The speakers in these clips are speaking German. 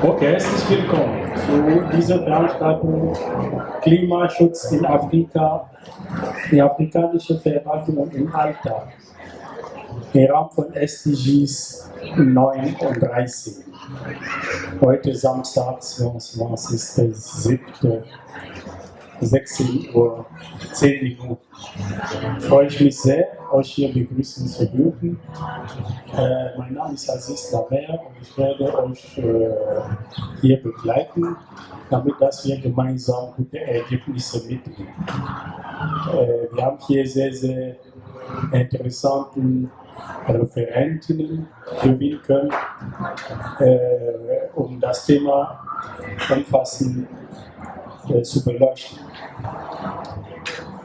Okay, herzlich willkommen zu dieser Veranstaltung Klimaschutz in Afrika, die afrikanische Verwaltung und im Alltag, im Rahmen von SDGs 39. Heute Samstag, 22.07. 16 Uhr 10 Minuten. Freue ich mich sehr, euch hier begrüßen zu dürfen. Mein Name ist Alexanderplatz und ich werde euch hier begleiten, damit dass wir gemeinsam gute Ergebnisse mitnehmen. Wir haben hier sehr, sehr interessanten Referentinnen gewinnen können, um das Thema umfassend zu beleuchten.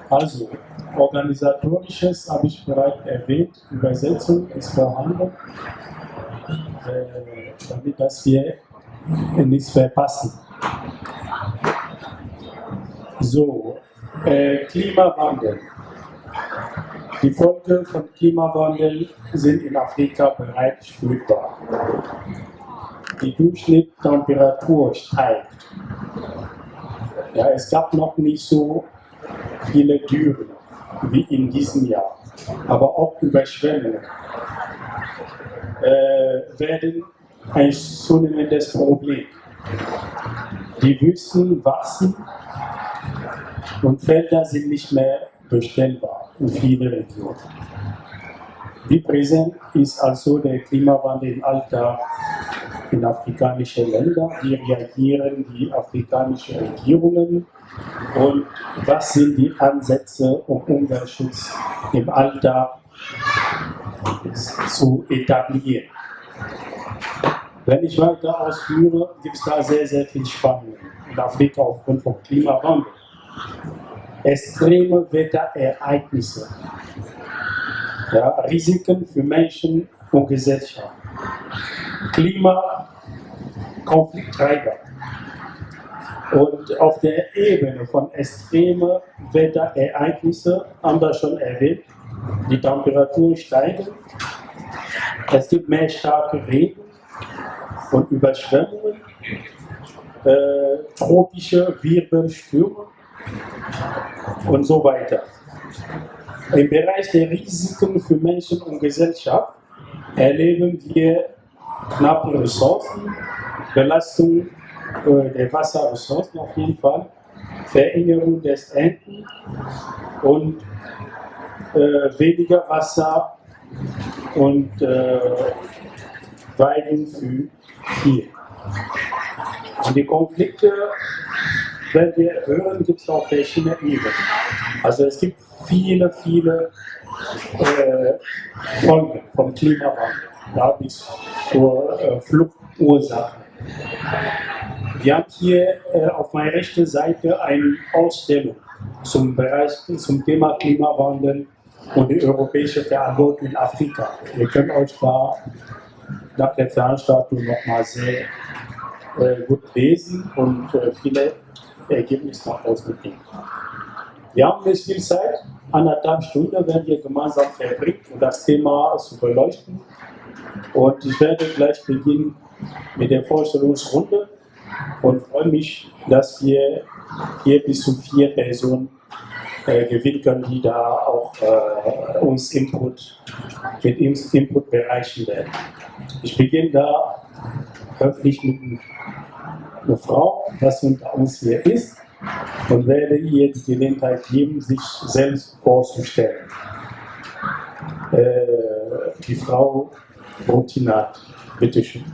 Also, organisatorisches habe ich bereits erwähnt, Übersetzung ist vorhanden, damit dass wir nichts verpassen. So, Klimawandel. Die Folgen von Klimawandel sind in Afrika bereits spürbar. Die Durchschnittstemperatur steigt. Ja, es gab noch nicht so viele Dürren wie in diesem Jahr, aber auch Überschwemmungen werden ein zunehmendes Problem. Die Wüsten wachsen und Felder sind nicht mehr bestellbar in vielen Regionen. Wie präsent ist also der Klimawandel im Alltag in afrikanischen Ländern? Wie reagieren die afrikanischen Regierungen? Und was sind die Ansätze, um Umweltschutz im Alltag zu etablieren? Wenn ich weiter ausführe, gibt es da sehr, sehr viel Spannung in Afrika aufgrund vom Klimawandel. Extreme Wetterereignisse, ja, Risiken für Menschen und Gesellschaft, Klimakonflikttreiber. Und auf der Ebene von extremen Wetterereignissen haben wir schon erwähnt, die Temperaturen steigen, es gibt mehr starke Regen und Überschwemmungen, tropische Wirbelstürme und so weiter. Im Bereich der Risiken für Menschen und Gesellschaft erleben wir knappe Ressourcen, Belastung der Wasserressourcen auf jeden Fall, Verringerung des Ernten und weniger Wasser und Weiden für Tiere. Und die Konflikte, wenn wir hören, gibt es auch verschiedene Ebenen. Also es gibt viele Folgen vom Klimawandel, ja, bis zur Fluchtursachen. Wir haben hier auf meiner rechten Seite eine Ausstellung zum Thema Klimawandel und die europäische Verantwortung in Afrika. Ihr könnt euch da nach der Veranstaltung nochmal sehr gut lesen und viele Ergebnisse daraus mitnehmen. Wir haben nicht viel Zeit, 1,5 Stunden werden wir gemeinsam verbringen, um das Thema zu beleuchten. Und ich werde gleich beginnen mit der Vorstellungsrunde und freue mich, dass wir hier bis zu 4 Personen gewinnen können, die da auch uns Input bereichen werden. Ich beginne da höflich mit einer Frau, das unter uns hier ist, und werde ihr die Gelegenheit geben, sich selbst vorzustellen. Die Frau Rutinat, bitteschön.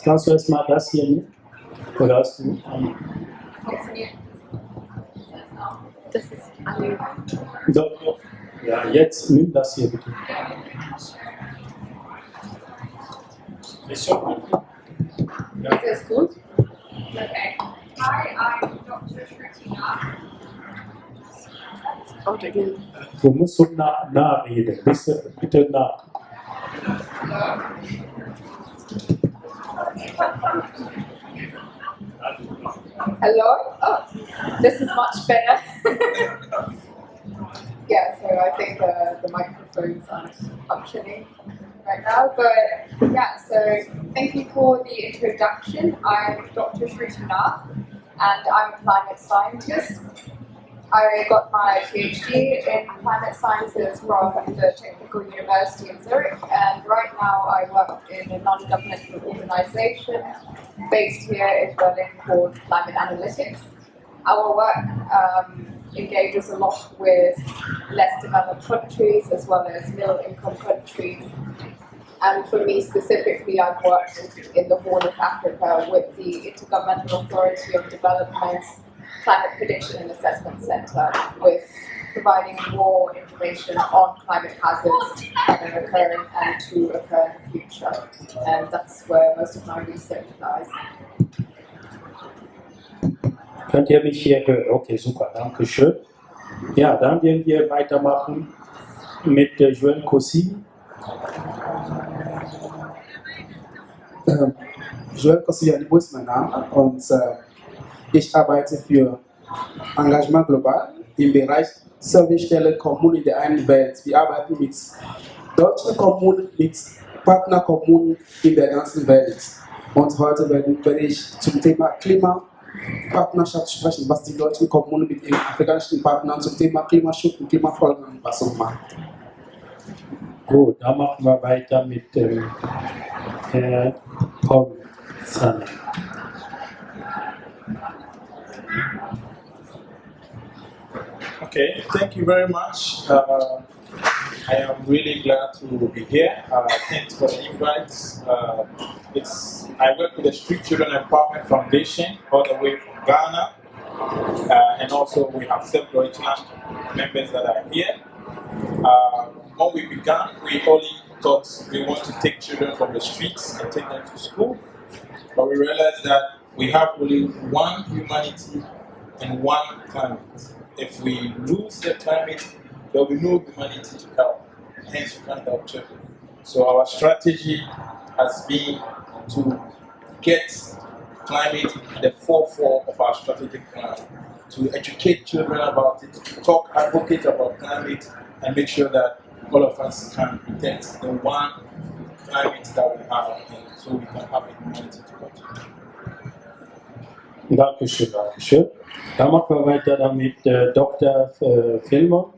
Kannst du erstmal das hier nehmen? Oder hast du Das ist alle. Doch. Ja, jetzt nimm das hier bitte. Ist schon gut. Ja. Ist das gut? Okay. Hi, I'm Dr. Shrutina. Du musst so nah reden. Bitte nah. Hello? Oh, this is much better. Yeah, so I think the microphones aren't functioning right now, but yeah, so thank you for the introduction. I'm Dr. Shrutina, and I'm a climate scientist. I got my PhD in climate sciences from the Technical University in Zurich, and right now I work in a non-governmental organization based here in Berlin called Climate Analytics. Our work engages a lot with less developed countries as well as middle-income countries. And for me specifically, I've worked in the Horn of Africa with the Intergovernmental Authority on Development's Climate Prediction and Assessment Center, with providing more information on climate hazards that are occurring and to occur in the future. And that's where most of my research lies. Könnt ihr mich hier hören? Okay, super, danke schön. Ja, dann werden wir weitermachen mit Joël Kossi. Joël Kossi ist mein Name und ich arbeite für Engagement global im Bereich Servicestelle Kommunen in der einen Welt. Wir arbeiten mit deutschen Kommunen, mit Partnerkommunen in der ganzen Welt. Und heute werde ich zum Thema Klimapartnerschaft sprechen, was die deutschen Kommunen mit ihren afrikanischen Partnern zum Thema Klimaschutz und Klimafolgenanpassung machen. Gut, dann machen wir weiter mit dem Herrn Folgen. Okay, thank you very much. I am really glad to be here. Thanks for the invite. I work with the Street Children Empowerment Foundation all the way from Ghana. And also we have some Deutschland members that are here. When we began, we only thought we want to take children from the streets and take them to school. But we realized that we have only one humanity and one climate. If we lose the climate, there will be no humanity to help. Hence, we can't help children. So our strategy has been to get climate at the forefront of our strategic plan, to educate children about it, to talk, advocate about climate, and make sure that all of us can protect the one climate that we have, and so we can have a humanity to continue. Dankeschön, Dankeschön. Dann machen wir weiter damit Dr. Filmer.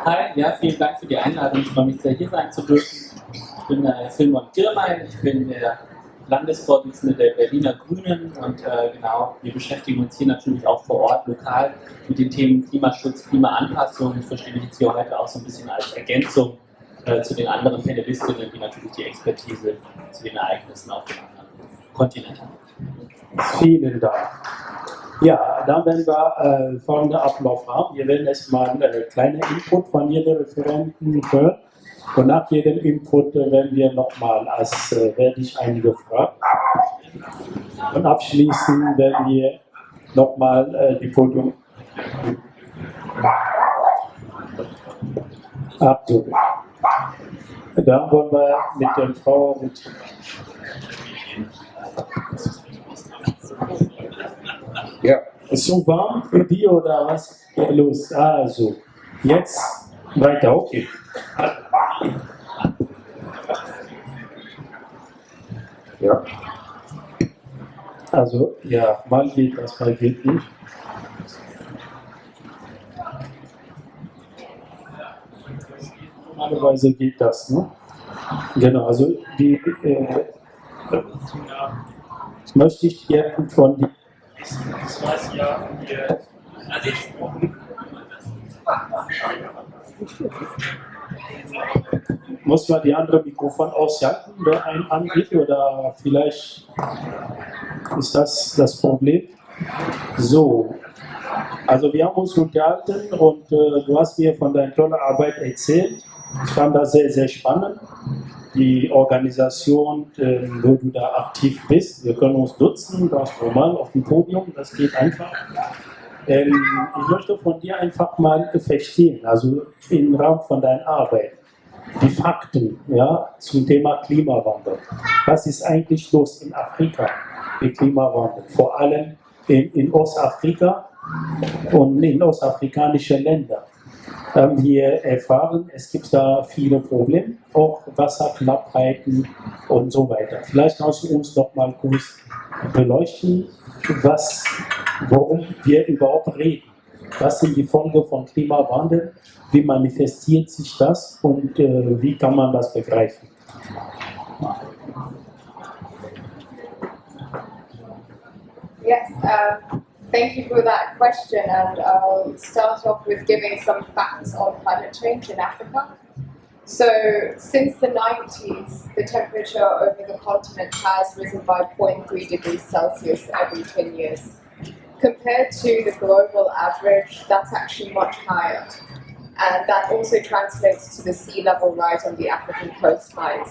Hi, ja, vielen Dank für die Einladung. Ich freue mich sehr, hier sein zu dürfen. Ich bin Filmer Girmay, ich bin der Landesvorsitzende der Berliner Grünen und genau, wir beschäftigen uns hier natürlich auch vor Ort, lokal mit den Themen Klimaschutz, Klimaanpassung. Ich verstehe mich jetzt hier heute auch so ein bisschen als Ergänzung zu den anderen Panelistinnen, die natürlich die Expertise zu den Ereignissen auf den anderen Kontinenten haben. Vielen Dank. Ja, dann werden wir folgenden Ablauf haben. Wir werden erstmal einen kleinen Input von jedem Referenten hören. Und nach jedem Input werden wir nochmal, werde ich einige Fragen. Und abschließend werden wir nochmal die Podium absuchen. Dann wollen wir mit der Frau Ja, ist so warm für die oder was? Ja, los, also, jetzt weiter, okay. Ja. Also, ja, mal geht das, mal geht nicht. Normalerweise geht das, ne? Genau, also die möchte ich gerne von die muss man die andere Mikrofon ausschalten, wer einen angeht, oder vielleicht ist das das Problem? So, Also wir haben uns unterhalten und du hast mir von deiner tollen Arbeit erzählt. Ich fand das sehr, sehr spannend. Die Organisation, wo du da aktiv bist. Wir können uns duzen, ganz normal auf dem Podium, das geht einfach. Ich möchte von dir einfach mal verstehen, also im Rahmen von deiner Arbeit, die Fakten, ja, zum Thema Klimawandel. Was ist eigentlich los in Afrika mit Klimawandel? Vor allem in Ostafrika und in ostafrikanischen Ländern. Haben wir erfahren, es gibt da viele Probleme, auch Wasserknappheiten und so weiter. Vielleicht kannst du uns noch mal kurz beleuchten, worum wir überhaupt reden. Was sind die Folgen von Klimawandel? Wie manifestiert sich das und wie kann man das begreifen? Yes, thank you for that question, and I'll start off with giving some facts on climate change in Africa. So, since the 90s, the temperature over the continent has risen by 0.3 degrees Celsius every 10 years. Compared to the global average, that's actually much higher. And that also translates to the sea level rise on the African coastlines.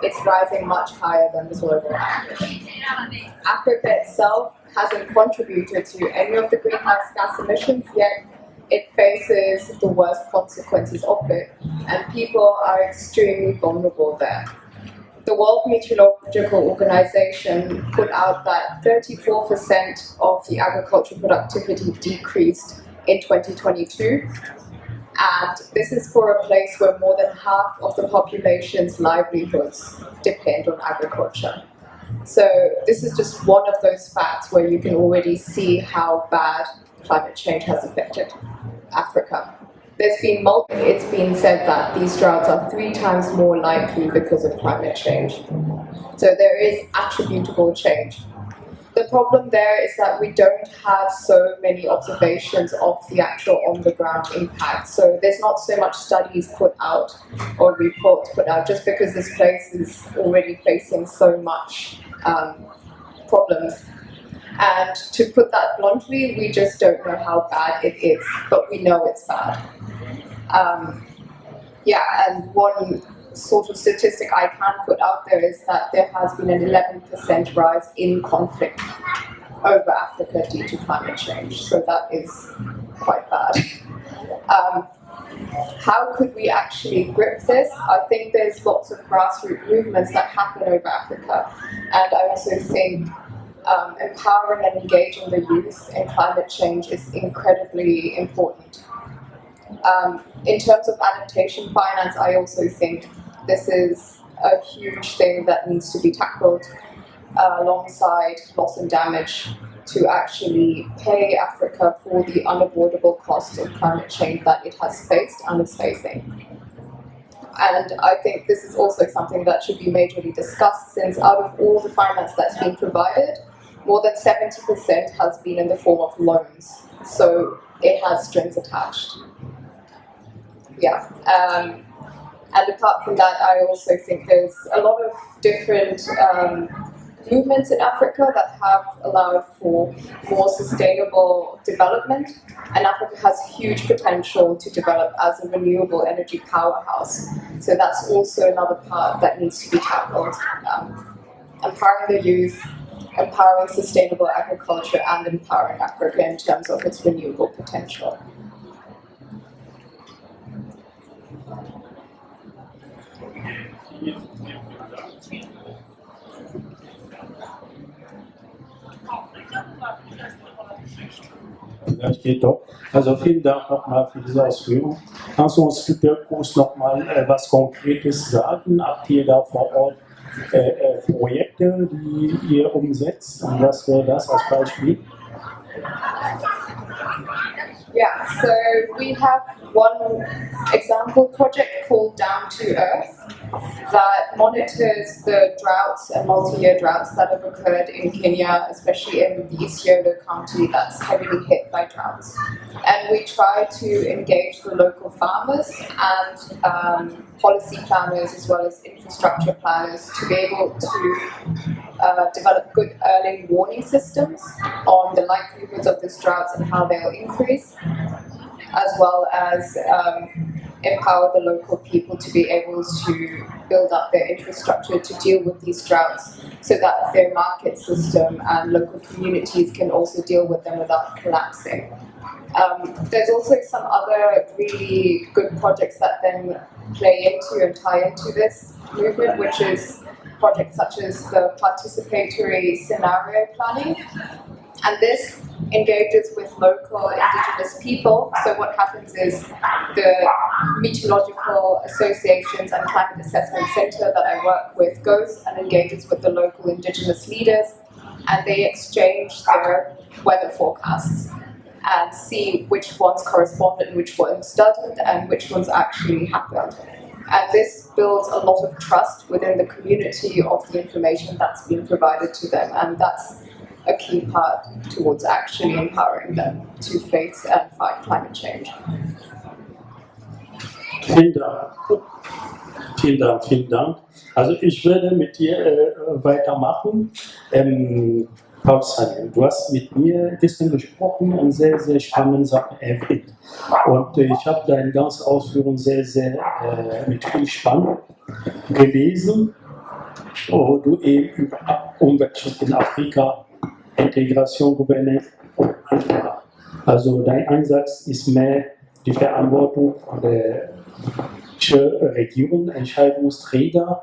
It's rising much higher than the global average. Africa itself hasn't contributed to any of the greenhouse gas emissions, yet it faces the worst consequences of it, and people are extremely vulnerable there. The World Meteorological Organization put out that 34% of the agricultural productivity decreased in 2022, and this is for a place where more than half of the population's livelihoods depend on agriculture. So this is just one of those facts where you can already see how bad climate change has affected Africa. It's been said that these droughts are 3 times more likely because of climate change. So there is attributable change. The problem there is that we don't have so many observations of the actual on-the-ground impact. So there's not so much studies put out or reports put out just because this place is already facing so much problems. And to put that bluntly, we just don't know how bad it is, but we know it's bad. And one sort of statistic I can put out there is that there has been an 11% rise in conflict over Africa due to climate change. So that is quite bad. How could we actually grip this? I think there's lots of grassroots movements that happen over Africa, and I also think empowering and engaging the youth in climate change is incredibly important. In terms of adaptation finance, I also think this is a huge thing that needs to be tackled alongside loss and damage to actually pay Africa for the unavoidable costs of climate change that it has faced and is facing. And I think this is also something that should be majorly discussed, since out of all the finance that's been provided, more than 70% has been in the form of loans. So it has strings attached. And apart from that, I also think there's a lot of different movements in Africa that have allowed for more sustainable development, and Africa has huge potential to develop as a renewable energy powerhouse. So that's also another part that needs to be tackled. Empowering the youth, empowering sustainable agriculture, and empowering Africa in terms of its renewable potential. Vielleicht geht doch. Also vielen Dank nochmal für diese Ausführung. Kannst du uns bitte kurz nochmal was Konkretes sagen? Habt ihr da vor Ort Projekte, die ihr umsetzt? Und was wäre das als Beispiel? Yeah, so we have one example project called Down to Earth, that monitors the droughts and multi-year droughts that have occurred in Kenya, especially in the Isiolo County that's heavily hit by droughts. And we try to engage the local farmers and policy planners as well as infrastructure planners to be able to develop good early warning systems on the likelihoods of these droughts and how they'll increase, as well as empower the local people to be able to build up their infrastructure to deal with these droughts so that their market system and local communities can also deal with them without collapsing. There's also some other really good projects that then play into and tie into this movement, which is projects such as the participatory scenario planning. And this engages with local indigenous people. So what happens is the meteorological associations and climate assessment center that I work with goes and engages with the local indigenous leaders, and they exchange their weather forecasts and see which ones correspond and which ones doesn't and which ones actually happened. And this builds a lot of trust within the community of the information that's being provided to them, and that's a key part towards actually empowering them to face and fight climate change. Vielen Dank. Vielen Dank, vielen Dank. Also ich werde mit dir weitermachen. Paul Samuel, du hast mit mir gestern gesprochen und sehr, sehr spannende Sachen erwähnt. Und ich habe deine ganze Ausführung sehr, sehr mit viel Spannung gelesen, wo du eben über Umweltschutz in Afrika, Integration, Governance und andere. Also dein Einsatz ist mehr die Verantwortung der Regierung, Entscheidungsträger,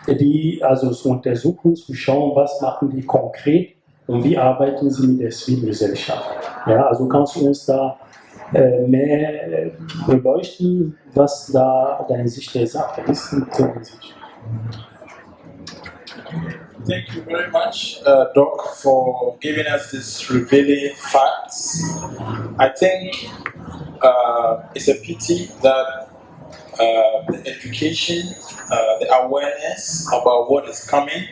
die also zu untersuchen, zu schauen, was machen die konkret und wie arbeiten sie mit der Zivilgesellschaft. Ja, also kannst du uns da mehr beleuchten, was da deine Sicht der Sache ist? Thank you very much, Doc, for giving us these revealing facts. I think it's a pity that the education, the awareness about what is coming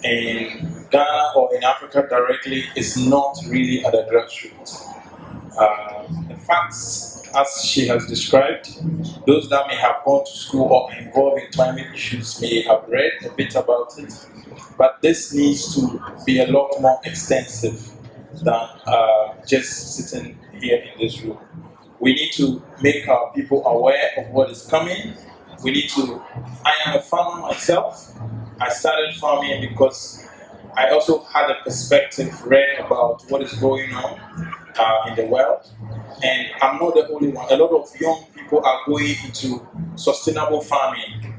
in Ghana or in Africa directly is not really at the grassroots. The facts, as she has described, those that may have gone to school or involved in climate issues may have read a bit about it, but this needs to be a lot more extensive than just sitting here in this room. We need to make our people aware of what is coming. We need to, I am a farmer myself. I started farming because I also had a perspective, read about what is going on in the world. And I'm not the only one. A lot of young people are going into sustainable farming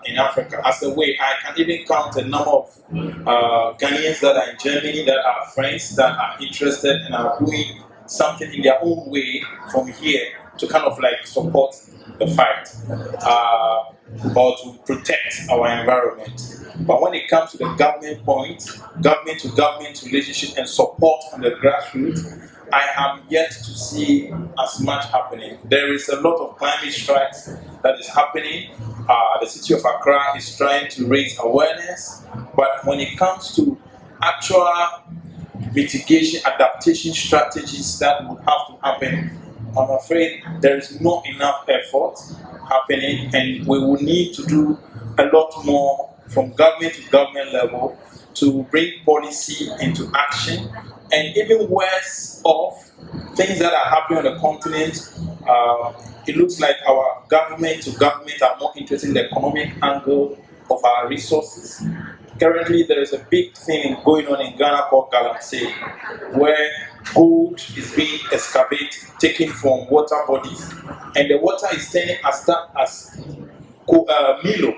in Africa. As a way, I can even count a number of Ghanaians that are in Germany that are friends that are interested and are doing something in their own way from here to kind of like support the fight or to protect our environment. But when it comes to the government point, government to government relationship and support on the grassroots, I am yet to see as much happening. There is a lot of climate strikes that is happening. The city of Accra is trying to raise awareness, but when it comes to actual mitigation, adaptation strategies that would have to happen, I'm afraid there is not enough effort happening, and we will need to do a lot more from government to government level to bring policy into action. And even worse off, things that are happening on the continent, it looks like our government to government are more interested in the economic angle of our resources. Currently, there is a big thing going on in Ghana called Galamsey, where gold is being excavated, taken from water bodies, and the water is turning as dark as Milo,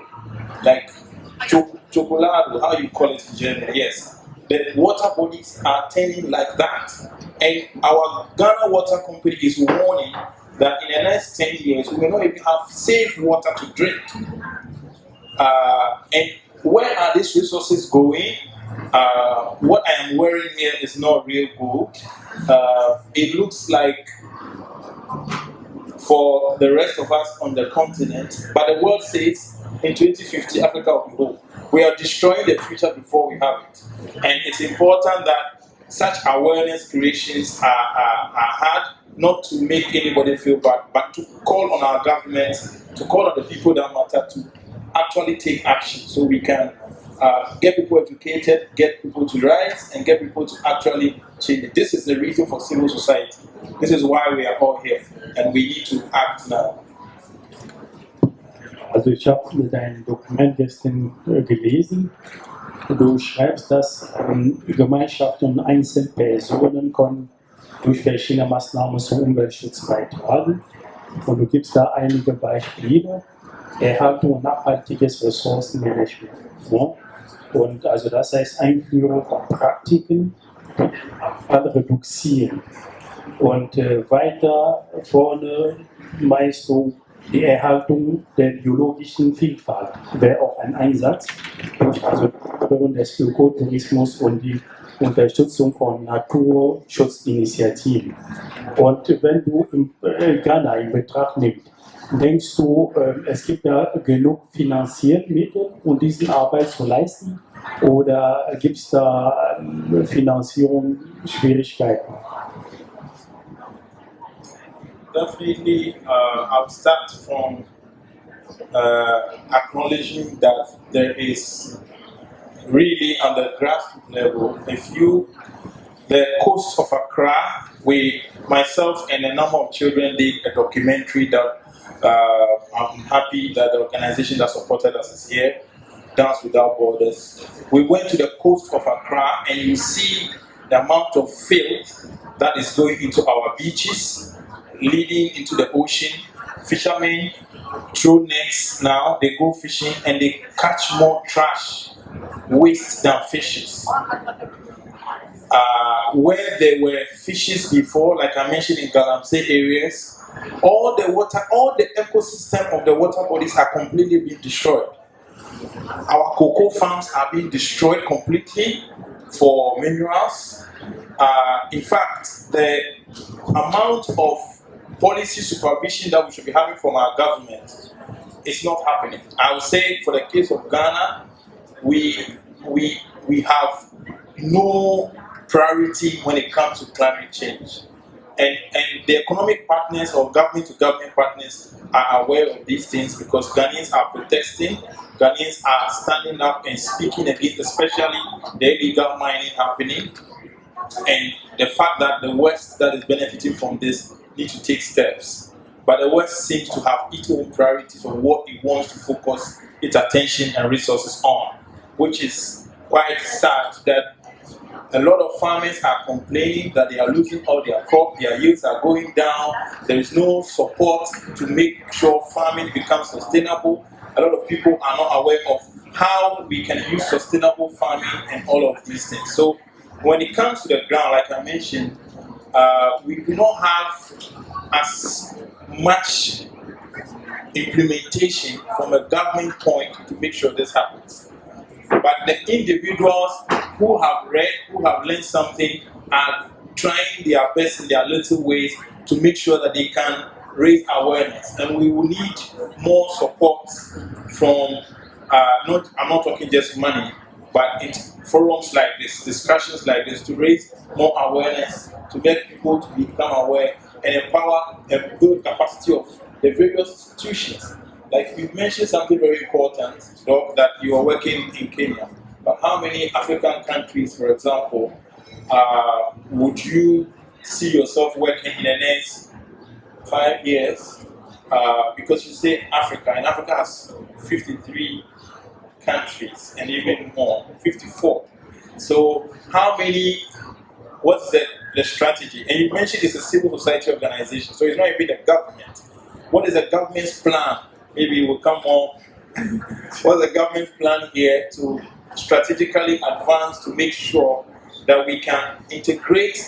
like chocolate, how you call it in German, yes. The water bodies are turning like that. And our Ghana Water Company is warning that in the next 10 years, we may not even have safe water to drink. And where are these resources going? What I am wearing here is not real gold. It looks like for the rest of us on the continent, but the world says in 2050 Africa will be whole. We are destroying the future before we have it. And it's important that such awareness creations are hard, not to make anybody feel bad, but to call on our government, to call on the people that matter to actually take action so we can get people educated, get people to rise, and get people to actually change it. This is the reason for civil society. This is why we are all here, and we need to act now. Also ich habe dein Dokument gestern gelesen. Du schreibst, dass Gemeinschaften und Einzelpersonen können durch verschiedene Maßnahmen zum Umweltschutz beitragen. Und du gibst da einige Beispiele. Erhaltung und nachhaltiges Ressourcenmanagement. Ne? Und also das heißt Einführung von Praktiken, die Abfall reduzieren. Und weiter vorne meinst du, die Erhaltung der biologischen Vielfalt wäre auch ein Einsatz, also die Förderung des Ökotourismus und die Unterstützung von Naturschutzinitiativen. Und wenn du Ghana in Betracht nimmst, denkst du, es gibt da genug Finanzierungsmittel, um diese Arbeit zu leisten? Oder gibt es da Finanzierungsschwierigkeiten? Definitely, I'll start from acknowledging that there is really on the grassroots level, the coast of Accra, myself and a number of children did a documentary that I'm happy that the organization that supported us is here, Dance Without Borders. We went to the coast of Accra and you see the amount of filth that is going into our beaches, leading into the ocean. Fishermen throw nets now, they go fishing and they catch more trash, waste than fishes. Where there were fishes before, like I mentioned in Galamsey areas, all the ecosystem of the water bodies are completely being destroyed. Our cocoa farms are being destroyed completely for minerals. In fact, the amount of policy supervision that we should be having from our government is not happening. I would say for the case of Ghana, we have no priority when it comes to climate change. And the economic partners or government-to-government partners are aware of these things because Ghanaians are protesting, Ghanaians are standing up and speaking against especially the illegal mining happening and the fact that the West that is benefiting from this need to take steps. But the West seems to have its own priorities on what it wants to focus its attention and resources on, which is quite sad that a lot of farmers are complaining that they are losing all their crops, their yields are going down, there is no support to make sure farming becomes sustainable. A lot of people are not aware of how we can use sustainable farming and all of these things. So when it comes to the ground, like I mentioned, we do not have as much implementation from a government point to make sure this happens. But the individuals who have read, who have learned something, are trying their best in their little ways to make sure that they can raise awareness. And we will need more support from, I'm not talking just money, but in forums like this, discussions like this, to raise more awareness, to get people to become aware and empower and build capacity of the various institutions. Like you mentioned something very important, Doc, that you are working in Kenya. But how many African countries, for example, would you see yourself working in the next 5 years? Because you say Africa, and Africa has 53 countries and even more, 54. So how many, what's the strategy? And you mentioned it's a civil society organization, so it's not even the government. What is the government's plan? Maybe it will come more. What's the government's plan here to strategically advance to make sure that we can integrate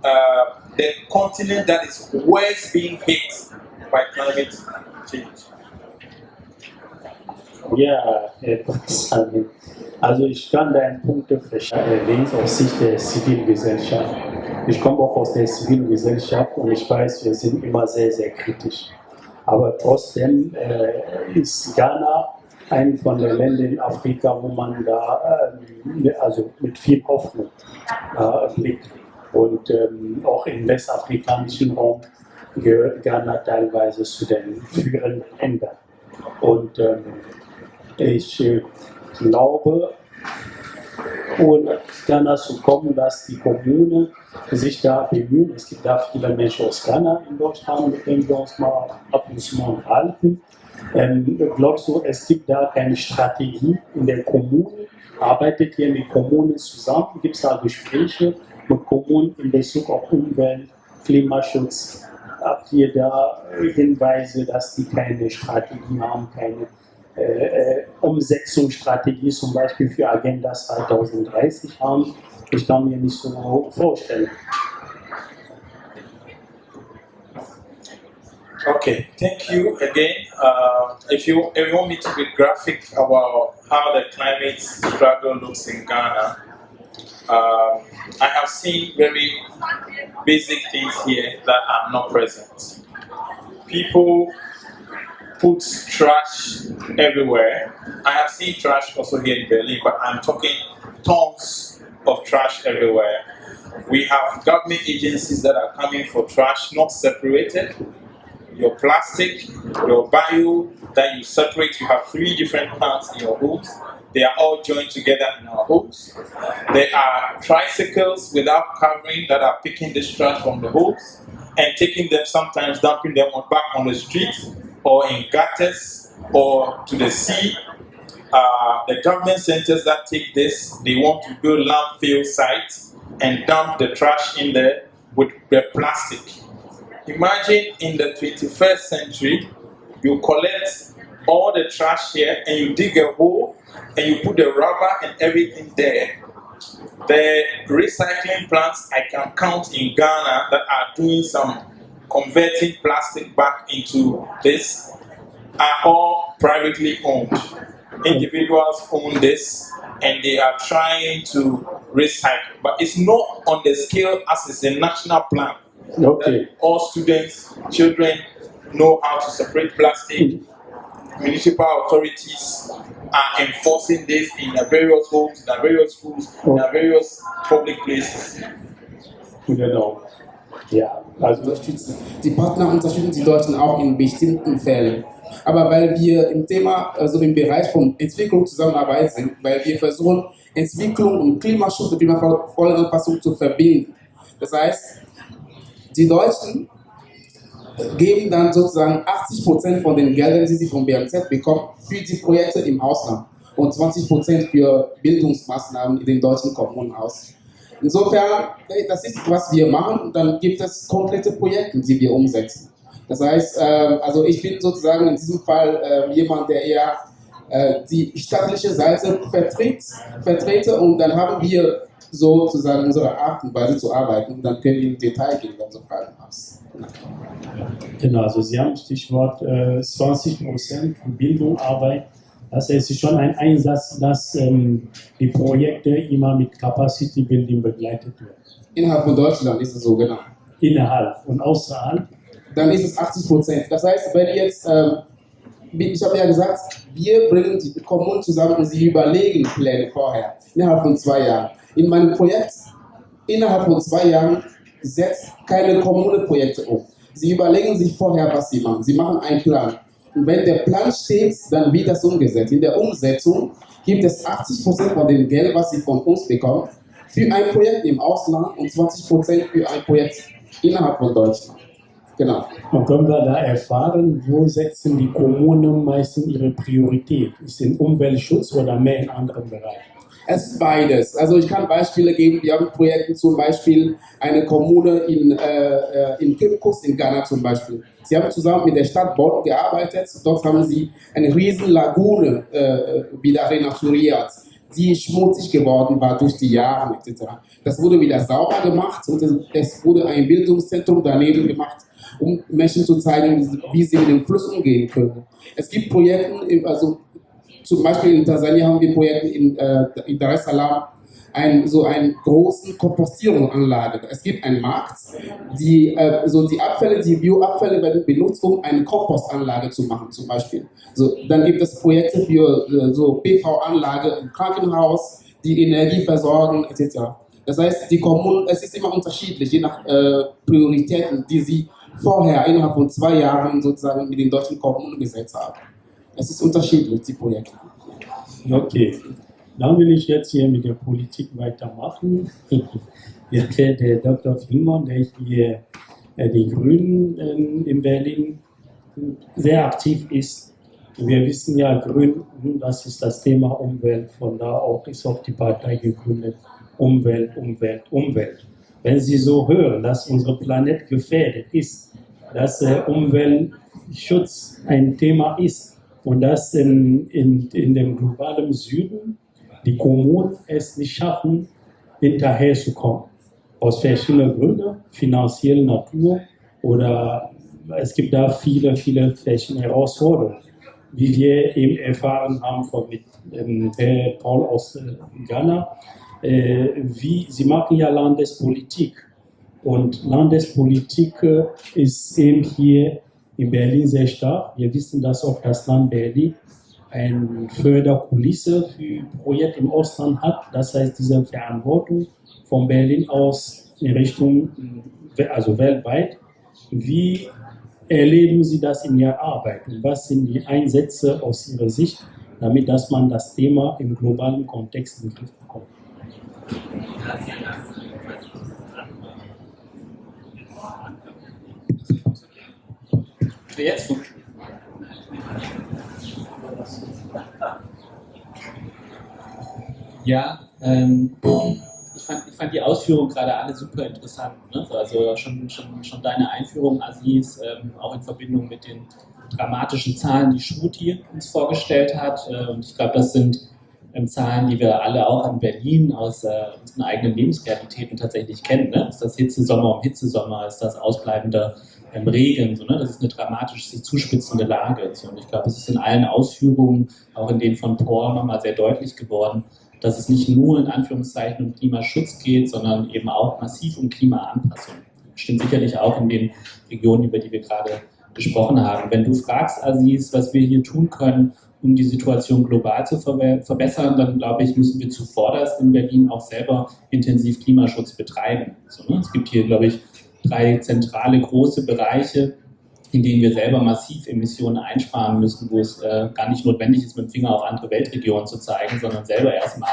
the continent that is worst being hit by climate change? Ja, interessant. Also ich kann deine Punkte erwähnen aus Sicht der Zivilgesellschaft. Ich komme auch aus der Zivilgesellschaft und ich weiß, wir sind immer sehr, sehr kritisch. Aber trotzdem ist Ghana ein von den Ländern in Afrika, wo man da also mit viel Hoffnung blickt. Und auch im westafrikanischen Raum gehört Ghana teilweise zu den führenden Ländern. Und ich glaube, ohne Ghana zu kommen, dass die Kommunen sich da bemühen. Es gibt da viele Menschen aus Ghana in Deutschland, mit denen wir uns mal ab und zu mal unterhalten. Glaubst du, es gibt da keine Strategie in der Kommune? Arbeitet ihr mit Kommunen zusammen? Gibt es da Gespräche mit Kommunen in Bezug auf Umwelt, Klimaschutz? Habt ihr da Hinweise, dass die keine Strategie haben, keine Umsetzungsstrategie zum Beispiel für Agenda 2030 haben? Ich kann mir nicht so vorstellen. Okay, thank you again. If you want me to be graphic about how the climate struggle looks in Ghana, I have seen very basic things here that are not present. People put trash everywhere. I have seen trash also here in Berlin, but I'm talking tons of trash everywhere. We have government agencies that are coming for trash not separated. Your plastic, your bio that you separate, you have 3 different plants in your homes. They are all joined together in our homes. There are tricycles without covering that are picking this trash from the homes and taking them, sometimes dumping them back on the streets or in gutters or to the sea. The government centers that take this, they want to build landfill sites and dump the trash in there with the plastic. Imagine in the 21st century, you collect all the trash here and you dig a hole and you put the rubber and everything there. The recycling plants I can count in Ghana that are doing some converting plastic back into this are all privately owned. Individuals own this and they are trying to recycle, but it's not on the scale as it's a national plan. Okay. All students, children know how to separate plastic. Municipal authorities are enforcing this in their various homes, in their various schools, in their various public places. Genau. Ja, also die Partner unterstützen die Deutschen auch in bestimmten Fällen. Aber weil wir im Thema, also im Bereich von Entwicklung zusammenarbeiten sind, weil wir versuchen, Entwicklung und Klimaschutz und Klimafolgenanpassung zu verbinden. Das heißt, die Deutschen geben dann sozusagen 80% von den Geldern, die sie vom BMZ bekommen, für die Projekte im Ausland und 20% für Bildungsmaßnahmen in den deutschen Kommunen aus. Insofern, das ist, was wir machen, dann gibt es konkrete Projekte, die wir umsetzen. Das heißt, also ich bin sozusagen in diesem Fall jemand, der eher die staatliche Seite vertrete und dann haben wir sozusagen unsere Art und Weise zu arbeiten und dann können wir im Detail gehen, wenn so Fragen hast. Genau, also Sie haben Stichwort 20% Bildung, Arbeit. Das ist schon ein Einsatz, dass die Projekte immer mit Capacity Building begleitet werden. Innerhalb von Deutschland ist es so, genau. Innerhalb und außerhalb? Dann ist es 80%. Das heißt, wenn jetzt, ich habe ja gesagt, wir bringen die Kommunen zusammen und sie überlegen Pläne vorher, innerhalb von 2 Jahren. In meinem Projekt, innerhalb von 2 Jahren, setzt keine Kommune Projekte um. Sie überlegen sich vorher, was sie machen. Sie machen einen Plan. Und wenn der Plan steht, dann wird das umgesetzt. In der Umsetzung gibt es 80% von dem Geld, was sie von uns bekommen, für ein Projekt im Ausland und 20% für ein Projekt innerhalb von Deutschland. Genau. Und können wir da erfahren, wo setzen die Kommunen meistens ihre Priorität? Ist es Umweltschutz oder mehr in anderen Bereichen? Es ist beides. Also ich kann Beispiele geben. Wir haben Projekte, zum Beispiel eine Kommune in Kipkus in Ghana zum Beispiel. Sie haben zusammen mit der Stadt Bonn gearbeitet. Dort haben sie eine riesen Lagune wieder renaturiert, die schmutzig geworden war durch die Jahre etc. Das wurde wieder sauber gemacht und es wurde ein Bildungszentrum daneben gemacht, um Menschen zu zeigen, wie sie mit dem Fluss umgehen können. Es gibt Projekte, also zum Beispiel in Tansania haben wir Projekte in Dar es Salaam, so eine große Kompostierungsanlage. Es gibt einen Markt, die Abfälle, die Bioabfälle werden benutzt, um eine Kompostanlage zu machen, zum Beispiel. So, dann gibt es Projekte für so PV-Anlage im Krankenhaus, die Energie versorgen, etc. Das heißt, die Kommunen, es ist immer unterschiedlich, je nach Prioritäten, die sie vorher innerhalb von 2 Jahren sozusagen mit den deutschen Kommunen gesetzt haben. Es ist unterschiedlich, die Projekte. Okay, dann will ich jetzt hier mit der Politik weitermachen. Der Dr. Fillmann, der hier die Grünen in Berlin sehr aktiv ist. Wir wissen ja, Grün, das ist das Thema Umwelt, von da auch ist auch die Partei gegründet. Umwelt, Umwelt, Umwelt. Wenn Sie so hören, dass unser Planet gefährdet ist, dass Umweltschutz ein Thema ist und dass in dem globalen Süden die Kommunen es nicht schaffen, hinterherzukommen. Aus verschiedenen Gründen, finanzielle Natur oder es gibt da viele verschiedene Herausforderungen. Wie wir eben erfahren haben mit Herrn Paul aus Ghana, Sie machen ja Landespolitik und Landespolitik ist eben hier in Berlin sehr stark. Wir wissen, dass auch das Land Berlin eine Förderkulisse für Projekte im Ausland hat. Das heißt, diese Verantwortung von Berlin aus in Richtung, also weltweit. Wie erleben Sie das in Ihrer Arbeit und was sind die Einsätze aus Ihrer Sicht, damit dass man das Thema im globalen Kontext in den Griff bekommt? Jetzt? Ja, ich fand die Ausführungen gerade alle super interessant. Ne? Also schon deine Einführung, Aziz, auch in Verbindung mit den dramatischen Zahlen, die Shruti uns vorgestellt hat. Und ich glaube, das sind Zahlen, die wir alle auch in Berlin aus unseren eigenen Lebensrealitäten tatsächlich kennen. Ne? Ist das Hitzesommer um Hitzesommer? Ist das ausbleibender Regen? So, ne? Das ist eine dramatisch sich zuspitzende Lage. So. Und ich glaube, es ist in allen Ausführungen, auch in denen von Paul, nochmal sehr deutlich geworden, dass es nicht nur in Anführungszeichen um Klimaschutz geht, sondern eben auch massiv um Klimaanpassung. Stimmt sicherlich auch in den Regionen, über die wir gerade gesprochen haben. Wenn du fragst, Aziz, was wir hier tun können, um die Situation global zu verbessern, dann glaube ich, müssen wir zuvorderst in Berlin auch selber intensiv Klimaschutz betreiben. So, ne? Es gibt hier, glaube ich, 3 zentrale große Bereiche, in denen wir selber massiv Emissionen einsparen müssen, wo es gar nicht notwendig ist, mit dem Finger auf andere Weltregionen zu zeigen, sondern selber erstmal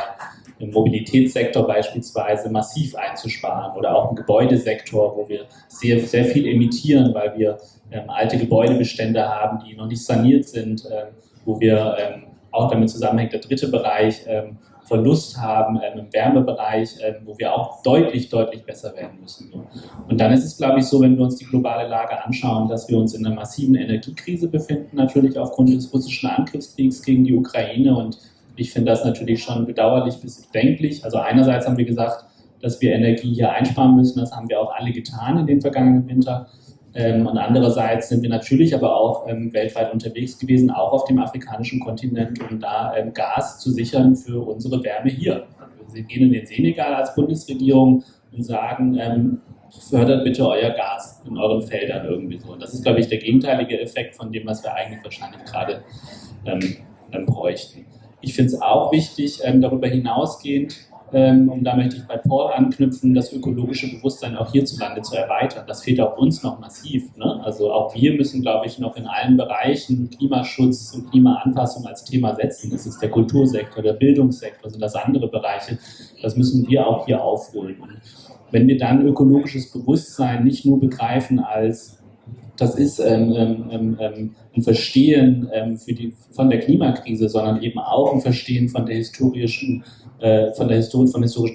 im Mobilitätssektor beispielsweise massiv einzusparen oder auch im Gebäudesektor, wo wir sehr, sehr viel emittieren, weil wir alte Gebäudebestände haben, die noch nicht saniert sind, wo wir auch damit zusammenhängt der dritte Bereich, Verlust haben im Wärmebereich, wo wir auch deutlich besser werden müssen. Und dann ist es, glaube ich, so, wenn wir uns die globale Lage anschauen, dass wir uns in einer massiven Energiekrise befinden, natürlich aufgrund des russischen Angriffskriegs gegen die Ukraine. Und ich finde das natürlich schon bedauerlich bis bedenklich. Also einerseits haben wir gesagt, dass wir Energie hier einsparen müssen, das haben wir auch alle getan in den vergangenen Winter. Und andererseits sind wir natürlich aber auch weltweit unterwegs gewesen, auch auf dem afrikanischen Kontinent, um da Gas zu sichern für unsere Wärme hier. Also wir gehen in den Senegal als Bundesregierung und sagen, fördert bitte euer Gas in euren Feldern irgendwie so. Und das ist, glaube ich, der gegenteilige Effekt von dem, was wir eigentlich wahrscheinlich gerade bräuchten. Ich finde es auch wichtig, darüber hinausgehend, und da möchte ich bei Paul anknüpfen, das ökologische Bewusstsein auch hierzulande zu erweitern. Das fehlt auch uns noch massiv. Ne? Also auch wir müssen, glaube ich, noch in allen Bereichen Klimaschutz und Klimaanpassung als Thema setzen. Das ist der Kultursektor, der Bildungssektor, sind das andere Bereiche. Das müssen wir auch hier aufholen. Und wenn wir dann ökologisches Bewusstsein nicht nur begreifen als das ist ein Verstehen von der Klimakrise, sondern eben auch ein Verstehen von der historischen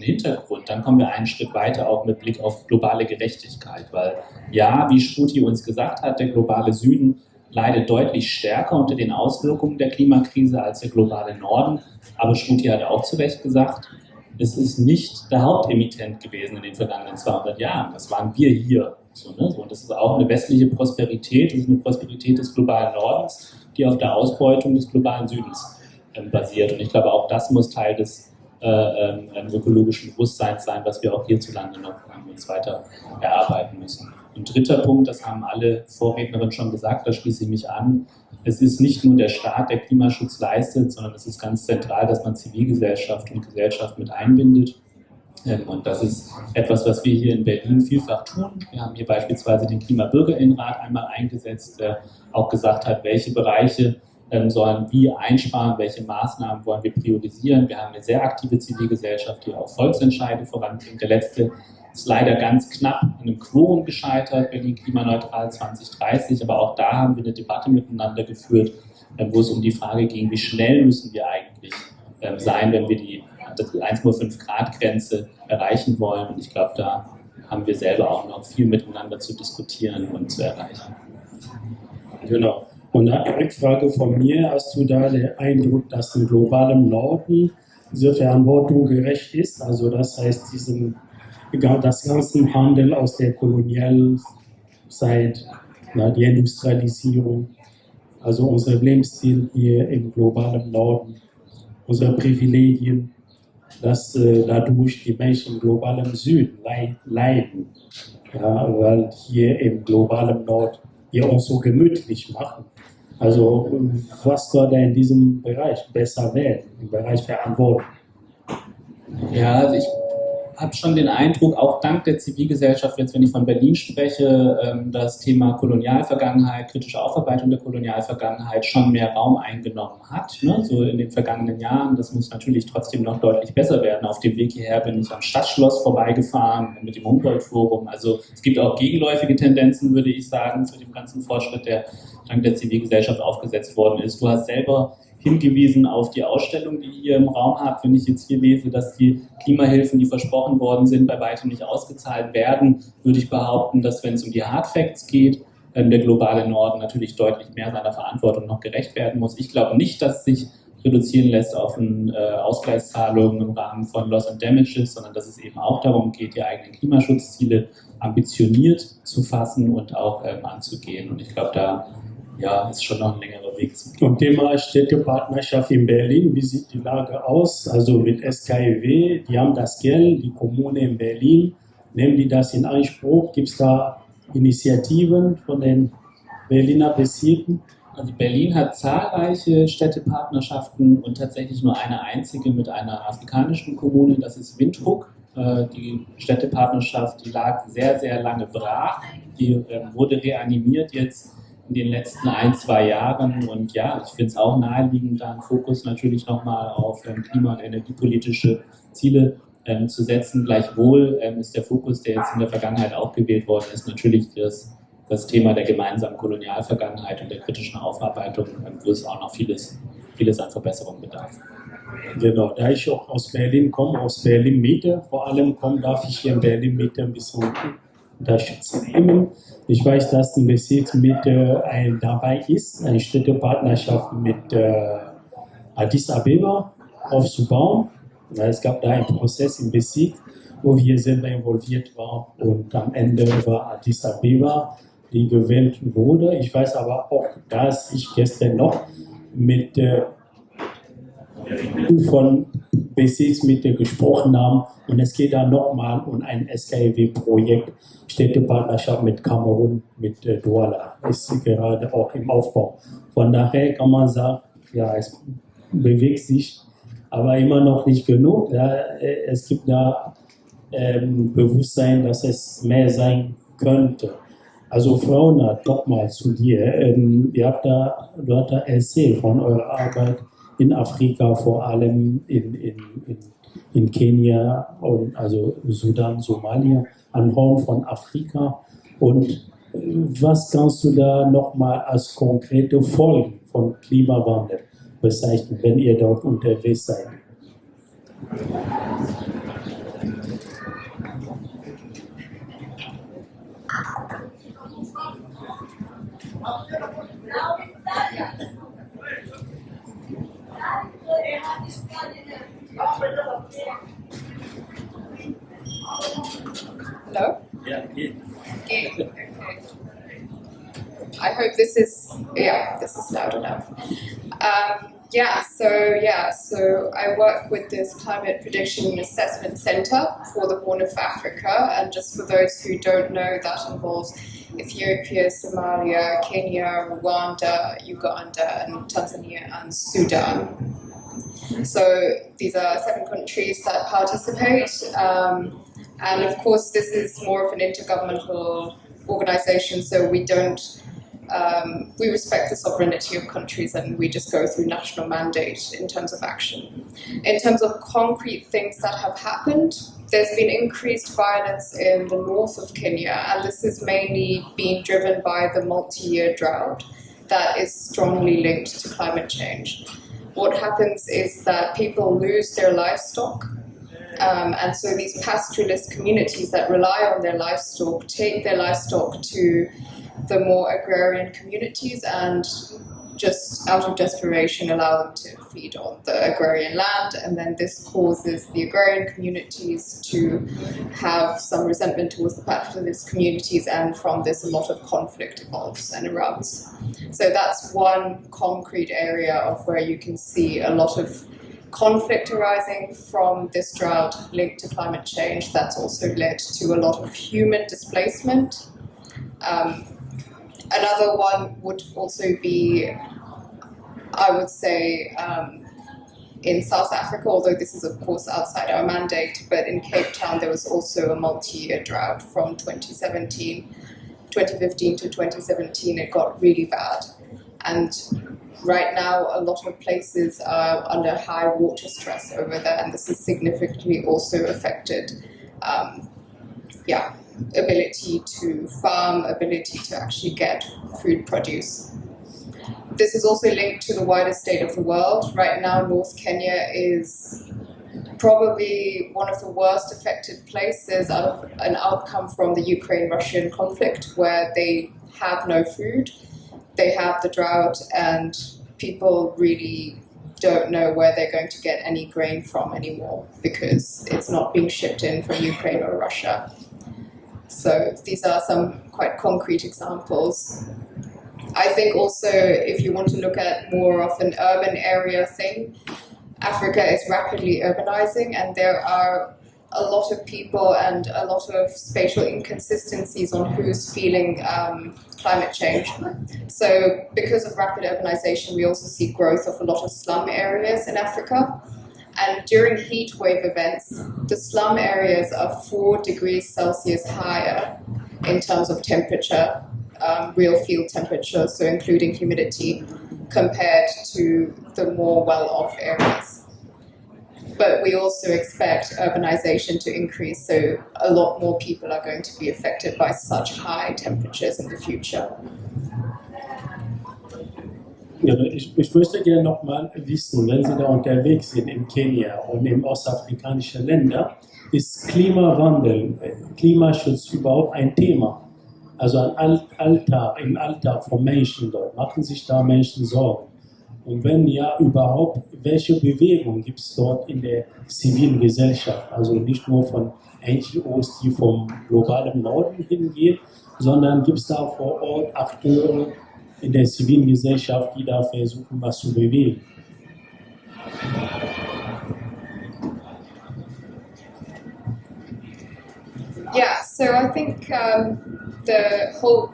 Hintergrund. Dann kommen wir einen Schritt weiter, auch mit Blick auf globale Gerechtigkeit. Weil ja, wie Shruti uns gesagt hat, der globale Süden leidet deutlich stärker unter den Auswirkungen der Klimakrise als der globale Norden. Aber Shruti hat auch zu Recht gesagt, es ist nicht der Hauptemittent gewesen in den vergangenen 200 Jahren. Das waren wir hier. So, ne? Und das ist auch eine westliche Prosperität, das ist eine Prosperität des globalen Nordens, die auf der Ausbeutung des globalen Südens basiert. Und ich glaube, auch das muss Teil des ökologischen Bewusstseins sein, was wir auch hierzulande noch uns weiter erarbeiten müssen. Und dritter Punkt, das haben alle Vorrednerinnen schon gesagt, da schließe ich mich an, es ist nicht nur der Staat, der Klimaschutz leistet, sondern es ist ganz zentral, dass man Zivilgesellschaft und Gesellschaft mit einbindet. Und das ist etwas, was wir hier in Berlin vielfach tun. Wir haben hier beispielsweise den Klimabürgerinnenrat einmal eingesetzt, der auch gesagt hat, welche Bereiche sollen wir einsparen, welche Maßnahmen wollen wir priorisieren. Wir haben eine sehr aktive Zivilgesellschaft, die auch Volksentscheide voranbringt. Der letzte ist leider ganz knapp an einem Quorum gescheitert, Berlin klimaneutral 2030, aber auch da haben wir eine Debatte miteinander geführt, wo es um die Frage ging, wie schnell müssen wir eigentlich sein, wenn wir die 1,5 Grad Grenze erreichen wollen. Und ich glaube, da haben wir selber auch noch viel miteinander zu diskutieren und zu erreichen. Genau. Und eine Rückfrage von mir, hast du da den Eindruck, dass im globalen Norden diese Verantwortung gerecht ist? Also das heißt, das ganze Handel aus der Kolonialzeit, die Industrialisierung, also unser Lebensstil hier im globalen Norden, unsere Privilegien, dass dadurch die Menschen im globalen Süden leiden, ja, weil hier im globalen Nord wir uns so gemütlich machen. Also was soll da in diesem Bereich besser werden, im Bereich Verantwortung? Ja, also ich habe schon den Eindruck, auch dank der Zivilgesellschaft, jetzt wenn ich von Berlin spreche, das Thema Kolonialvergangenheit, kritische Aufarbeitung der Kolonialvergangenheit schon mehr Raum eingenommen hat, ne? So in den vergangenen Jahren. Das muss natürlich trotzdem noch deutlich besser werden. Auf dem Weg hierher bin ich am Stadtschloss vorbeigefahren mit dem Humboldt-Forum. Also es gibt auch gegenläufige Tendenzen, würde ich sagen, zu dem ganzen Fortschritt, der dank der Zivilgesellschaft aufgesetzt worden ist. Du hast selber hingewiesen auf die Ausstellung, die ihr im Raum habt. Wenn ich jetzt hier lese, dass die Klimahilfen, die versprochen worden sind, bei weitem nicht ausgezahlt werden, würde ich behaupten, dass, wenn es um die Hard Facts geht, der globale Norden natürlich deutlich mehr seiner Verantwortung noch gerecht werden muss. Ich glaube nicht, dass es sich reduzieren lässt auf Ausgleichszahlungen im Rahmen von Loss and Damages, sondern dass es eben auch darum geht, die eigenen Klimaschutzziele ambitioniert zu fassen und auch anzugehen. Und ich glaube, da ist schon noch ein längerer Weg zu gehen. Und Thema Städtepartnerschaft in Berlin, wie sieht die Lage aus? Also mit SKEW, die haben das Geld, die Kommune in Berlin, nehmen die das in Anspruch? Gibt es da Initiativen von den Berliner Bezirken? Also Berlin hat zahlreiche Städtepartnerschaften und tatsächlich nur eine einzige mit einer afrikanischen Kommune, das ist Windhoek. Die Städtepartnerschaft, die lag sehr, sehr lange brach. Die wurde reanimiert jetzt in den letzten 1-2 Jahren. Und ja, ich finde es auch naheliegend, da einen Fokus natürlich nochmal auf klima- und energiepolitische Ziele zu setzen. Gleichwohl ist der Fokus, der jetzt in der Vergangenheit auch gewählt worden ist, natürlich das Thema der gemeinsamen Kolonialvergangenheit und der kritischen Aufarbeitung, wo es auch noch vieles an Verbesserung bedarf. Genau, da ich auch aus Berlin komme, aus Berlin-Mitte vor allem darf ich hier in Berlin-Mitte ein bisschen unterstützen nehmen. Ich weiß, dass die Bezirksmitte dabei ist, eine Städtepartnerschaft mit Addis Abeba aufzubauen. Es gab da einen Prozess im Bezirk, wo wir selber involviert waren, und am Ende war Addis Abeba, die gewählt wurde. Ich weiß aber auch, dass ich gestern noch mit von Bezirksmitte gesprochen haben, und es geht da nochmal um ein SKEW-Projekt, Städtepartnerschaft mit Kamerun, mit Douala, ist gerade auch im Aufbau. Von daher kann man sagen, ja, es bewegt sich, aber immer noch nicht genug. Ja, es gibt da Bewusstsein, dass es mehr sein könnte. Also Frau Nath, nochmal zu dir. Du hast da erzählt von eurer Arbeit in Afrika, vor allem in Kenia, und also Sudan, Somalia, am Horn von Afrika. Und was kannst du da nochmal als konkrete Folgen von Klimawandel bezeichnen, wenn ihr dort unterwegs seid? Hello? Ja, geht. Okay. I hope this is loud enough. So I work with this Climate Prediction and Assessment Center for the Horn of Africa, and just for those who don't know, that involves Ethiopia, Somalia, Kenya, Rwanda, Uganda, and Tanzania and Sudan. So these are 7 countries that participate, and of course this is more of an intergovernmental organization, so we don't we respect the sovereignty of countries and we just go through national mandate in terms of action. In terms of concrete things that have happened, there's been increased violence in the north of Kenya, and this is mainly being driven by the multi-year drought that is strongly linked to climate change. What happens is that people lose their livestock, and so these pastoralist communities that rely on their livestock take their livestock to the more agrarian communities and just out of desperation allow them to feed on the agrarian land, and then this causes the agrarian communities to have some resentment towards the pastoralist communities, and from this a lot of conflict evolves and erupts. So that's one concrete area of where you can see a lot of conflict arising from this drought linked to climate change. That's also led to a lot of human displacement. Another one would also be, I would say, in South Africa, although this is of course outside our mandate, but in Cape Town there was also a multi-year drought from 2015 to 2017. It got really bad, and right now a lot of places are under high water stress over there, and this has significantly also affected ability to farm, ability to actually get food produce. This is also linked to the wider state of the world. Right now, North Kenya is probably one of the worst affected places out of an outcome from the Ukraine-Russian conflict, where they have no food, they have the drought, and people really don't know where they're going to get any grain from anymore because it's not being shipped in from Ukraine or Russia. So these are some quite concrete examples. I think also if you want to look at more of an urban area thing, Africa is rapidly urbanizing, and there are a lot of people and a lot of spatial inconsistencies on who's feeling climate change. So because of rapid urbanization, we also see growth of a lot of slum areas in Africa. And during heat wave events, the slum areas are 4 degrees Celsius higher in terms of temperature, real field temperature, so including humidity, compared to the more well-off areas. But we also expect urbanization to increase, so a lot more people are going to be affected by such high temperatures in the future. Ja, ich möchte gerne noch mal wissen, wenn Sie da unterwegs sind in Kenia und in ostafrikanischen Ländern, ist Klimawandel, Klimaschutz überhaupt ein Thema? Also im Alltag von Menschen dort, machen sich da Menschen Sorgen? Und wenn ja, überhaupt, welche Bewegung gibt es dort in der zivilen Gesellschaft? Also nicht nur von NGOs, die vom globalen Norden hingehen, sondern gibt es da vor Ort Akteure in der zivilen Gesellschaft, die da versuchen, was zu bewegen? Yeah, so I think the whole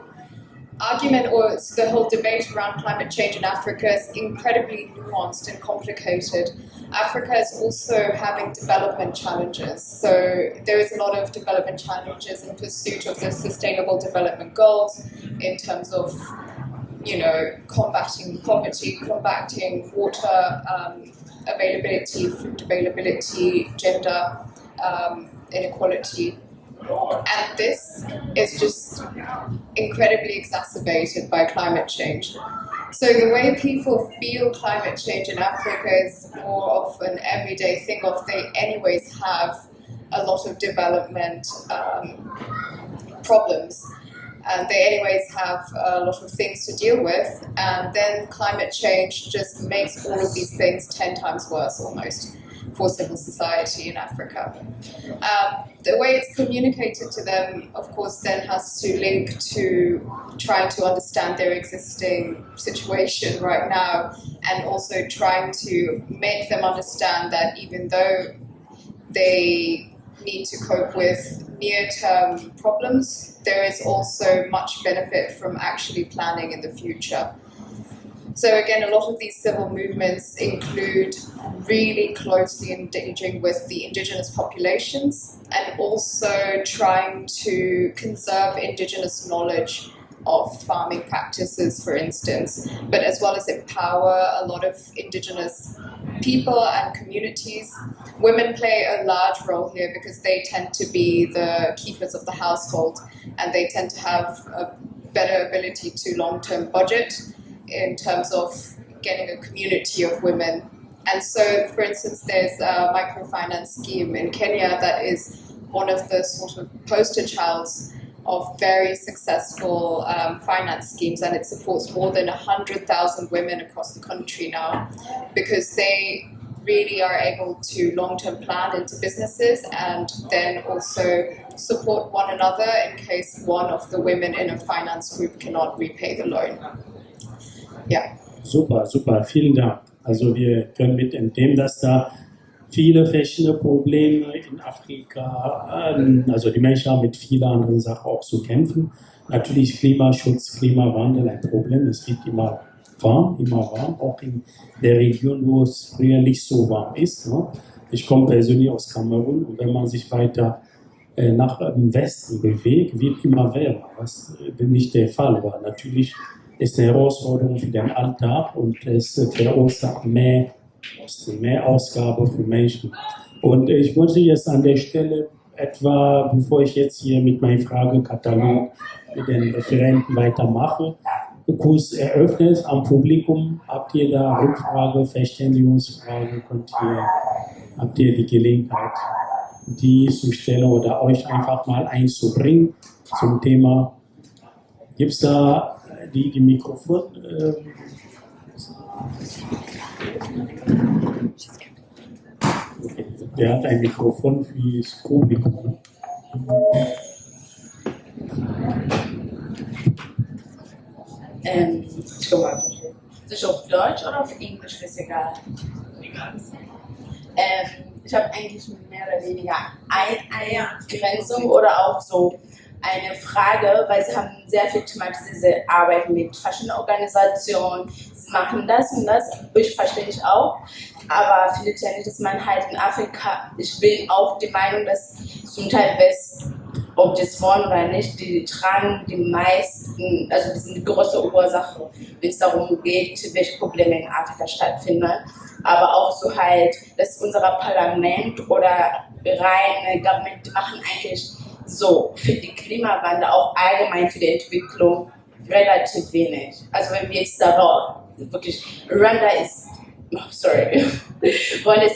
argument or the whole debate around climate change in Africa is incredibly nuanced and complicated. Africa is also having development challenges. So there is a lot of development challenges in pursuit of the Sustainable Development Goals in terms of, combating poverty, combating water availability, food availability, gender inequality. And this is just incredibly exacerbated by climate change. So the way people feel climate change in Africa is more of an everyday thing of they anyways have a lot of development problems. And they anyways have a lot of things to deal with, and then climate change just makes all of these things 10 times worse almost. for civil society in Africa. The way it's communicated to them, of course, then has to link to trying to understand their existing situation right now, and also trying to make them understand that even though they need to cope with near-term problems, there is also much benefit from actually planning in the future. So again, a lot of these civil movements include really closely engaging with the indigenous populations and also trying to conserve indigenous knowledge of farming practices, for instance, but as well as empower a lot of indigenous people and communities. Women play a large role here because they tend to be the keepers of the household, and they tend to have a better ability to long-term budget in terms of getting a community of women. And so, for instance, there's a microfinance scheme in Kenya that is one of the sort of poster childs of very successful finance schemes, and it supports more than 100,000 women across the country now, because they really are able to long-term plan into businesses and then also support one another in case one of the women in a finance group cannot repay the loan. Ja. Super, super, vielen Dank. Also wir können mit entnehmen, dass da viele verschiedene Probleme in Afrika, also die Menschen haben mit vielen anderen Sachen auch zu kämpfen. Natürlich Klimaschutz, Klimawandel ein Problem, es wird immer warm, auch in der Region, wo es früher nicht so warm ist. Ne? Ich komme persönlich aus Kamerun, und wenn man sich weiter nach dem Westen bewegt, wird immer wärmer, was nicht der Fall war. Natürlich ist eine Herausforderung für den Alltag, und es verursacht mehr Ausgabe für Menschen. Und ich wollte jetzt an der Stelle etwa, bevor ich jetzt hier mit meinem Fragekatalog mit den Referenten weitermache, kurz eröffnet am Publikum. Habt ihr da Rückfrage, Verständigungsfrage? Habt ihr die Gelegenheit, die zu stellen oder euch einfach mal einzubringen zum Thema? Gibt es da die Mikrofon? Okay. Der hat ein Mikrofon für das Publikum. Ich komme einfach hier. Ist auf Deutsch oder auf Englisch, ist egal. Ich habe eigentlich mehr oder weniger eine Begrenzung oder auch so eine Frage, weil sie haben sehr viel thematisierte Arbeit mit verschiedenen Organisationen, sie machen das und das, ich verstehe ich auch, aber findet ja nicht, dass man halt in Afrika, ich bin auch die Meinung, dass zum Teil ob das wollen oder nicht, die tragen die meisten, also die sind die größte Ursache, wenn es darum geht, welche Probleme in Afrika stattfinden. Aber auch so halt, dass unser Parlament oder reine Government, die machen eigentlich so für die Klimawandel, auch allgemein für die Entwicklung relativ wenig. Also wenn wir jetzt darauf wirklich, Rwanda ist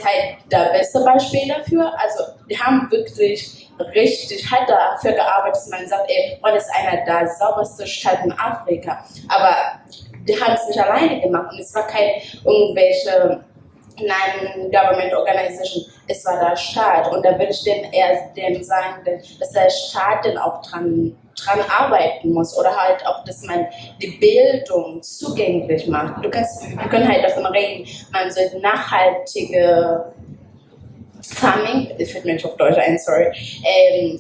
halt das beste Beispiel dafür. Also die haben wirklich richtig hart dafür gearbeitet, dass man sagt, Rwanda ist einer der saubersten Staaten in Afrika. Aber die haben es nicht alleine gemacht, und es war kein irgendwelche Non-Government Organization, es war der Staat, und da will ich dem sagen, dass der Staat dann auch dran arbeiten muss, oder halt auch, dass man die Bildung zugänglich macht. Wir können halt davon reden, man sollte nachhaltige Farming, ich fällt mir nicht auf Deutsch ein, sorry,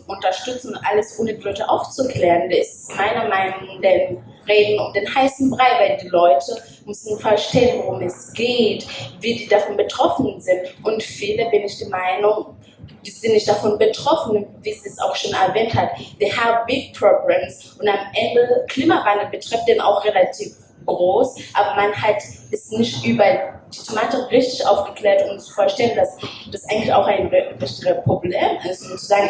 unterstützen und alles, ohne die Leute aufzuklären. Das ist meiner Meinung nach reden um den heißen Brei, weil die Leute müssen verstehen, worum es geht, wie die davon betroffen sind. Und viele, bin ich der Meinung, die sind nicht davon betroffen, wie sie es auch schon erwähnt hat. They have big problems, und am Ende Klimawandel betrifft den auch relativ groß, aber man hat es nicht über die Thematik richtig aufgeklärt, um zu verstehen, dass das eigentlich auch ein richtiges Problem ist, und zu sagen,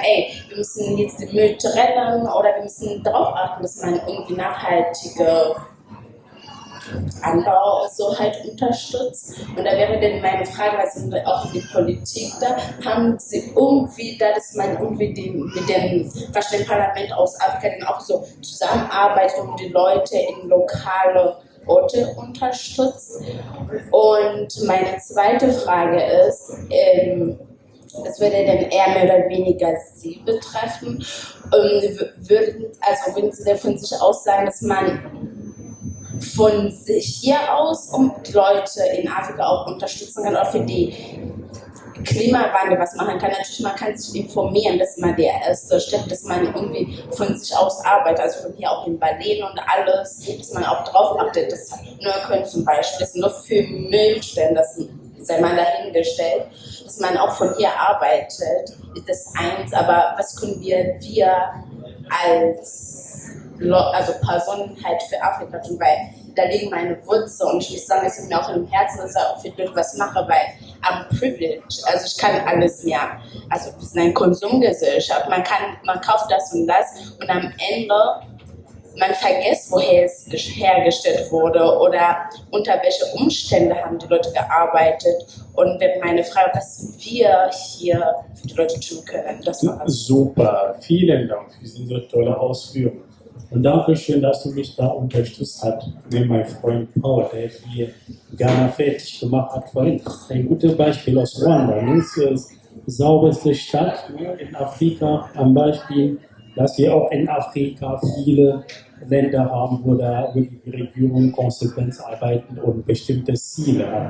wir müssen jetzt den Müll trennen, oder wir müssen darauf achten, dass man irgendwie nachhaltige Anbau und so halt unterstützt. Und da wäre dann meine Frage, was sind auch die Politik da, haben sie irgendwie da, dass man irgendwie mit dem Parlament aus Afrika dann auch so zusammenarbeitet, um die Leute in lokale Orte unterstützt. Und meine zweite Frage ist, es würde dann eher mehr oder weniger Sie betreffen. Würden Sie denn von sich aus sagen, dass man von sich hier aus die Leute in Afrika auch unterstützen kann oder für die Klimawandel was machen kann? Natürlich, man kann sich informieren, das ist mal der erste Schritt, dass man irgendwie von sich aus arbeitet, also von hier auch in Berlin und alles, dass man auch drauf achtet, dass Neukölln zum Beispiel, das nur für Müllstellen, das sei mal dahingestellt, dass man auch von hier arbeitet, ist das eins, aber was können wir als Personen halt für Afrika tun, weil da liegen meine Wurzeln und ich muss sagen, es ist mir auch im Herzen, dass ich auch für Leute was mache, weil I'm privileged, also ich kann alles mehr, also wir sind eine Konsumgesellschaft, man kauft das und am Ende man vergisst, woher es hergestellt wurde oder unter welche Umstände haben die Leute gearbeitet. Und wenn meine Frage, was wir hier für die Leute tun können, das war super, vielen Dank für diese tolle Ausführung. Und danke schön, dass du mich da unterstützt hast. Mein Freund Paul, der hier Ghana fertig gemacht hat vorhin. Ein gutes Beispiel aus Ruanda. Das ist die sauberste Stadt in Afrika. Am Beispiel, dass wir auch in Afrika viele Länder haben, wo die Regierung konsequent arbeiten und bestimmte Ziele hat.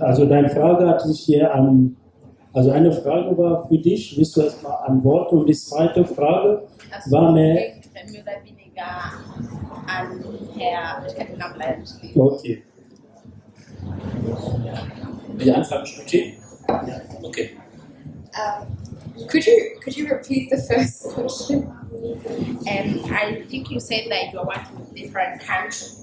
Also deine Frage hatte ich hier also eine Frage war für dich, willst du erstmal antworten? Und die zweite Frage war mehr mehr oder weniger an Herr, ich kann den Namen leider nicht lesen. okay. Die Anfrage steht? Okay. Could you repeat the first question? I think you said that you are working with different countries.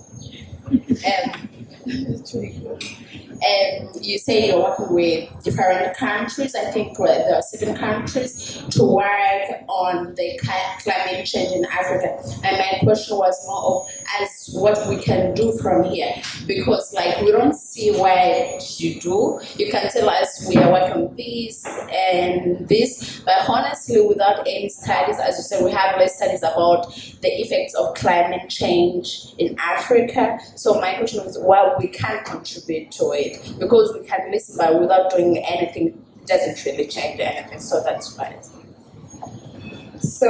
You say you're working with different countries. I think there are 7 countries to work on the climate change in Africa. And my question was more of as what we can do from here, because like we don't see what you do. You can tell us we are working on this and this, but honestly, without any studies, as you said, we have less studies about the effects of climate change in Africa. So my question was, well, we can contribute to it because we can listen, but without doing anything, doesn't really change anything. So that's right. So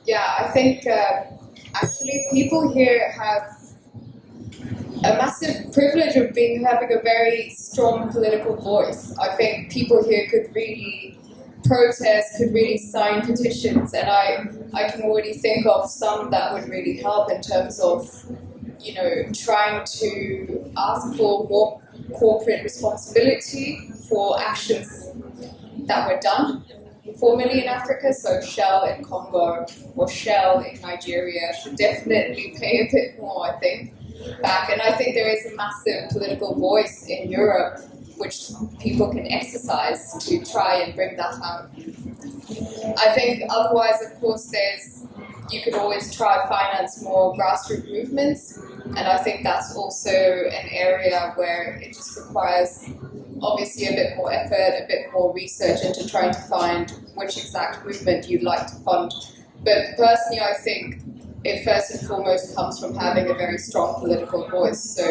I think actually people here have a massive privilege of having a very strong political voice. I think people here could really protest, could really sign petitions, and I can already think of some that would really help in terms of, you know, trying to ask for more corporate responsibility for actions that were done formerly in Africa. So Shell in Congo or Shell in Nigeria should definitely pay a bit more, I think, back. And I think there is a massive political voice in Europe which people can exercise to try and bring that out. I think otherwise, of course, you could always try to finance more grassroots movements, and I think that's also an area where it just requires obviously a bit more effort, a bit more research into trying to find which exact movement you'd like to fund. But personally, I think it first and foremost comes from having a very strong political voice. So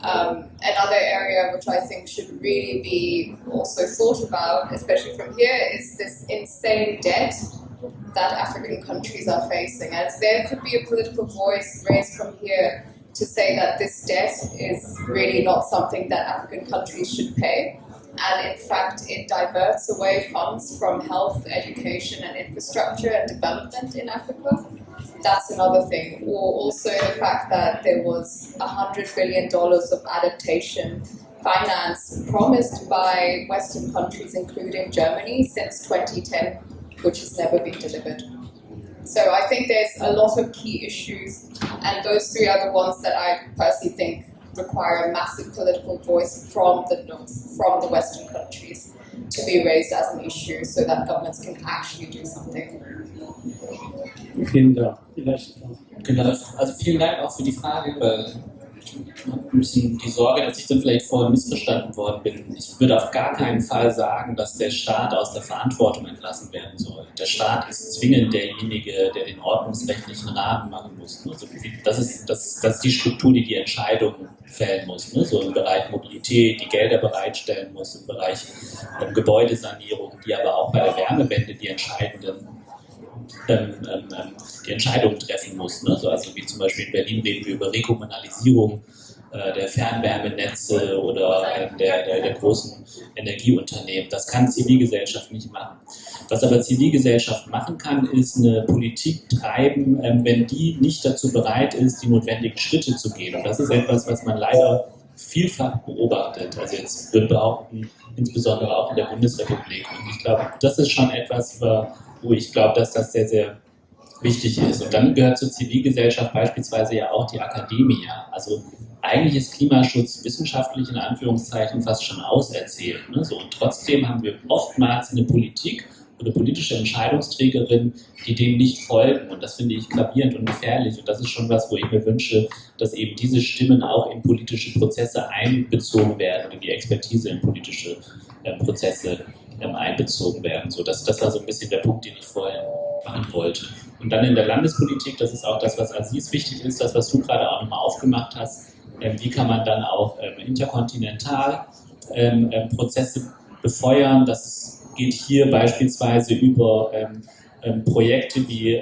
another area which I think should really be also thought about, especially from here, is this insane debt that African countries are facing. And there could be a political voice raised from here to say that this debt is really not something that African countries should pay. And in fact, it diverts away funds from health, education, and infrastructure and development in Africa. That's another thing. Or also the fact that there was $100 billion of adaptation finance promised by Western countries, including Germany, since 2010, which has never been delivered. So I think there's a lot of key issues, and those 3 are the ones that I personally think require a massive political voice from the North, from the Western countries, to be raised as an issue so that governments can actually do something. Vielen Dank. Genau, also vielen Dank auch für die Frage, weil ein bisschen die Sorge, dass ich dann vielleicht vorher missverstanden worden bin. Ich würde auf gar keinen Fall sagen, dass der Staat aus der Verantwortung entlassen werden soll. Der Staat ist zwingend derjenige, der den ordnungsrechtlichen Rahmen machen muss. Also das ist die Struktur, die die Entscheidungen fällen muss. Ne? So im Bereich Mobilität, die Gelder bereitstellen muss, im Bereich Gebäudesanierung, die aber auch bei der Wärmewende die Entscheidungen treffen muss. Ne? So, also wie zum Beispiel in Berlin reden wir über Rekommunalisierung der Fernwärmenetze oder der großen Energieunternehmen. Das kann Zivilgesellschaft nicht machen. Was aber Zivilgesellschaft machen kann, ist eine Politik treiben, wenn die nicht dazu bereit ist, die notwendigen Schritte zu gehen. Und das ist etwas, was man leider vielfach beobachtet. Also jetzt würde behaupten, insbesondere auch in der Bundesrepublik. Und ich glaube, das ist schon etwas, wo ich glaube, dass das sehr, sehr wichtig ist. Und dann gehört zur Zivilgesellschaft beispielsweise ja auch die Akademie. Also eigentlich ist Klimaschutz wissenschaftlich in Anführungszeichen fast schon auserzählt. Ne? So, und trotzdem haben wir oftmals eine Politik oder politische Entscheidungsträgerinnen, die dem nicht folgen. Und das finde ich gravierend und gefährlich. Und das ist schon was, wo ich mir wünsche, dass eben diese Stimmen auch in politische Prozesse einbezogen werden, in die Expertise in politische Prozesse einbezogen werden. So, das war so ein bisschen der Punkt, den ich vorher machen wollte. Und dann in der Landespolitik, das ist auch das, was Aziz wichtig ist, das, was du gerade auch nochmal aufgemacht hast, wie kann man dann auch interkontinental Prozesse befeuern. Das geht hier beispielsweise über Projekte, wie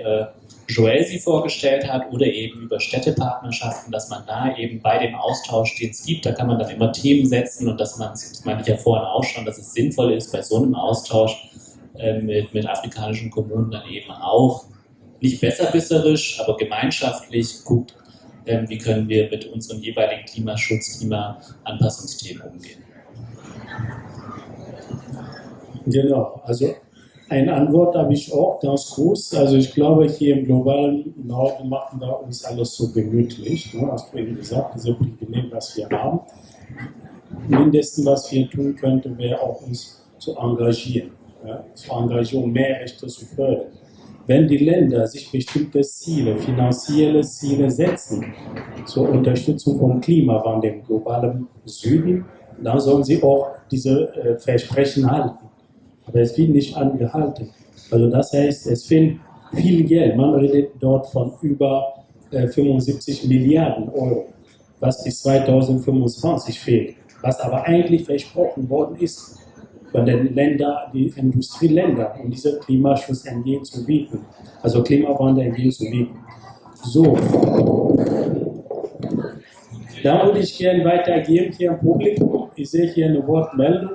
Joel sie vorgestellt hat, oder eben über Städtepartnerschaften, dass man da eben bei dem Austausch, den es gibt, da kann man dann immer Themen setzen und dass man, das meinte ich ja vorhin auch schon, dass es sinnvoll ist, bei so einem Austausch mit afrikanischen Kommunen dann eben auch nicht besserwisserisch, aber gemeinschaftlich guckt, wie können wir mit unseren jeweiligen Klimaschutz-, Klimaanpassungsthemen umgehen. Genau, also eine Antwort habe ich auch ganz kurz. Also ich glaube, hier im globalen Norden machen wir uns alles so gemütlich. Ne? Hast du eben gesagt, diese Privileg, was wir haben. Mindestens, was wir tun könnten, wäre auch uns zu engagieren. Ja? Zu engagieren, um mehr Rechte zu fördern. Wenn die Länder sich bestimmte Ziele, finanzielle Ziele setzen, zur Unterstützung vom Klimawandel im globalen Süden, dann sollen sie auch diese Versprechen halten. Aber es wird nicht angehalten. Also das heißt, es fehlt viel Geld. Man redet dort von über 75 Milliarden Euro, was bis 2025 fehlt. Was aber eigentlich versprochen worden ist, von den Ländern, die Industrieländer, um diese Klimaschutz entgegenzuwirken, also Klimawandel entgegenzuwirken. So, da würde ich gerne weitergeben hier im Publikum. Ich sehe hier eine Wortmeldung.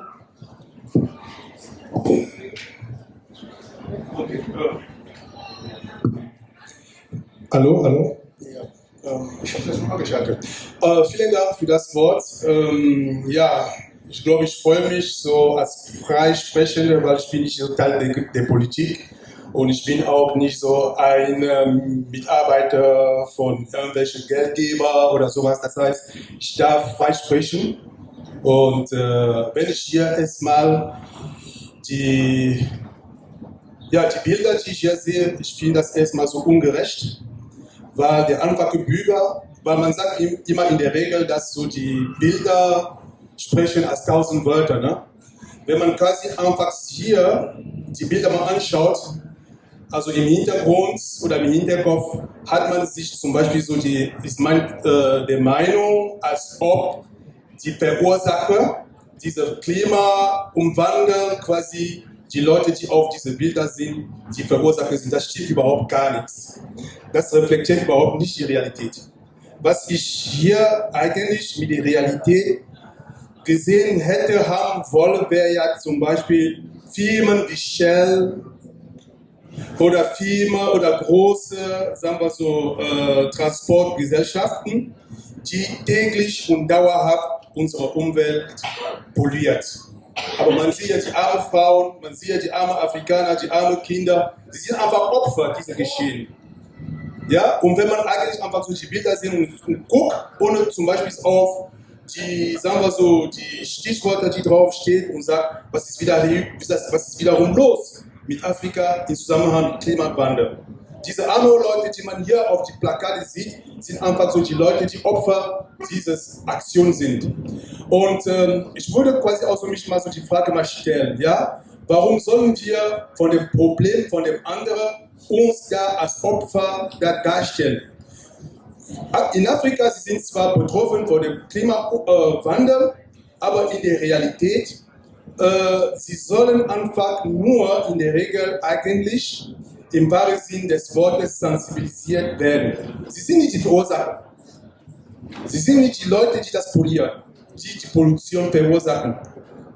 Hallo, hallo. Ja, ich habe das schon abgeschaltet. Vielen Dank für das Wort. Ja, ich glaube, ich freue mich so als Freisprechender, weil ich bin nicht so Teil der Politik und ich bin auch nicht so ein Mitarbeiter von irgendwelchen Geldgeber oder sowas. Das heißt, ich darf frei sprechen und wenn ich hier erstmal die Bilder, die ich hier sehe, ich finde das erstmal so ungerecht, weil der einfache Bürger, weil man sagt immer in der Regel, dass so die Bilder sprechen als 1000 Wörter. Ne? Wenn man quasi einfach hier die Bilder mal anschaut, also im Hintergrund oder im Hinterkopf hat man sich zum Beispiel so der Meinung, als ob die Verursacher dieser Klimaumwandlung quasi die Leute, die auf diese Bilder sind, die Verursacher sind. Das stimmt überhaupt gar nichts. Das reflektiert überhaupt nicht die Realität. Was ich hier eigentlich mit der Realität gesehen hätte haben wollen, wäre ja zum Beispiel Firmen wie Shell oder Firmen oder große, sagen wir so, Transportgesellschaften, die täglich und dauerhaft unsere Umwelt polluiert. Aber man sieht ja die armen Frauen, man sieht ja die armen Afrikaner, die armen Kinder, die sind einfach Opfer dieser Geschehen. Ja? Und wenn man eigentlich einfach so die Bilder sieht und guckt, ohne zum Beispiel auf die, sagen wir so, die Stichworte, die draufstehen und sagt, was ist wiederum los mit Afrika im Zusammenhang mit Klimawandel. Diese armen Leute, die man hier auf die Plakate sieht, sind einfach so die Leute, die Opfer dieser Aktion sind. Und ich würde quasi auch so mich mal so die Frage mal stellen, ja, warum sollen wir von dem Problem von dem anderen uns da als Opfer da darstellen? In Afrika, sie sind zwar betroffen von dem Klimawandel, aber in der Realität, sie sollen einfach nur in der Regel eigentlich im wahren Sinn des Wortes sensibilisiert werden. Sie sind nicht die Verursacher. Sie sind nicht die Leute, die das polieren, die die Pollution verursachen.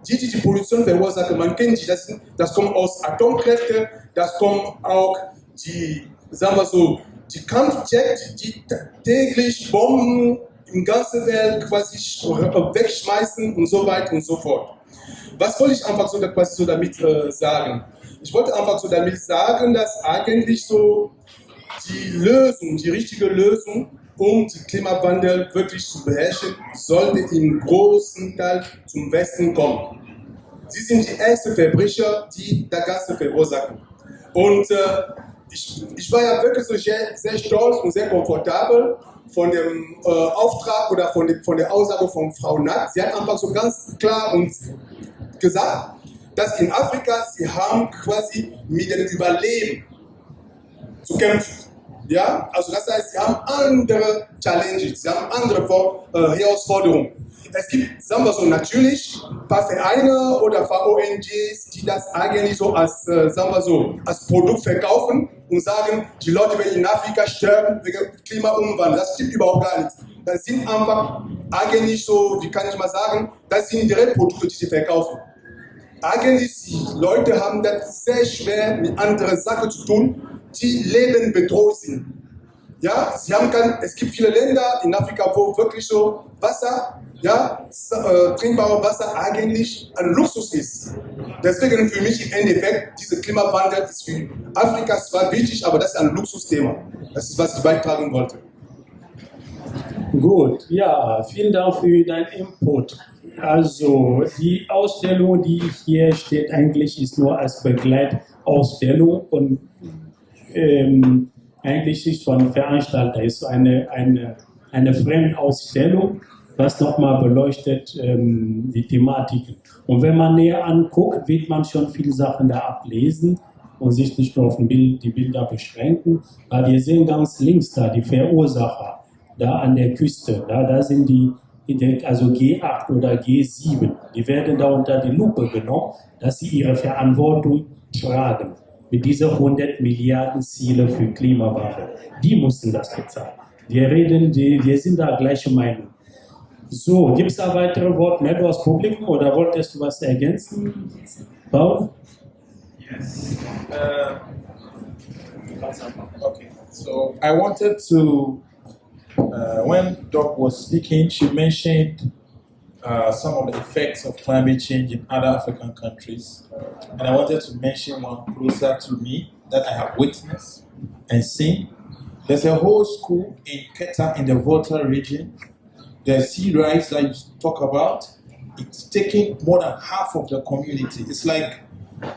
Die Pollution verursachen, man kennt die, das kommt aus Atomkräften, das kommen auch die, sagen wir so, die Kampfjets, die täglich Bomben in ganzer Welt quasi wegschmeißen und so weiter und so fort. Was wollte ich einfach so, quasi so damit sagen? Ich wollte einfach so damit sagen, dass eigentlich so die Lösung, die richtige Lösung, um den Klimawandel wirklich zu beherrschen, sollte im großen Teil zum Westen kommen. Sie sind die ersten Verbrecher, die das Ganze verursachen. Und ich war ja wirklich so sehr stolz und sehr komfortabel von dem Auftrag oder von der Aussage von Frau Nack. Sie hat einfach so ganz klar uns gesagt, dass in Afrika sie haben quasi mit dem Überleben zu kämpfen. Ja, also das heißt, sie haben andere Challenges, sie haben andere Herausforderungen. Es gibt, sagen wir so, natürlich ein paar Vereine oder ein paar ONGs, die das eigentlich so als, sagen wir so, als Produkt verkaufen und sagen, die Leute werden in Afrika sterben wegen Klimawandel. Das stimmt überhaupt gar nicht. Das sind einfach eigentlich so, wie kann ich mal sagen, das sind direkt Produkte, die sie verkaufen. Eigentlich, die Leute haben das sehr schwer mit anderen Sachen zu tun, die Leben bedroht sind. Ja, es gibt viele Länder in Afrika, wo wirklich so Wasser, ja, trinkbares Wasser eigentlich ein Luxus ist. Deswegen für mich im Endeffekt, dieser Klimawandel ist für Afrika zwar wichtig, aber das ist ein Luxusthema. Das ist, was ich beitragen wollte. Gut, ja, vielen Dank für deinen Input. Also die Ausstellung, die hier steht, eigentlich ist nur als Begleitausstellung und eigentlich ist von Veranstalter ist eine Fremdausstellung, was nochmal beleuchtet die Thematiken. Und wenn man näher anguckt, wird man schon viele Sachen da ablesen und sich nicht nur auf die Bilder beschränken, weil wir sehen ganz links da die Verursacher, da an der Küste, da sind die, also G8 oder G7, die werden da unter die Lupe genommen, dass sie ihre Verantwortung tragen. Mit dieser 100 Milliarden Ziele für Klimawandel. Die mussten das bezahlen. Wir sind da gleicher Meinung. So, gibt es da weitere Worte mehr aus Publikum oder wolltest du was ergänzen? Paul? Yes. Okay, so I wanted to, when Doc was speaking, she mentioned some of the effects of climate change in other African countries. And I wanted to mention one closer to me that I have witnessed and seen. There's a whole school in Keta in the Volta region. The sea rise that you talk about, it's taking more than half of the community. It's like,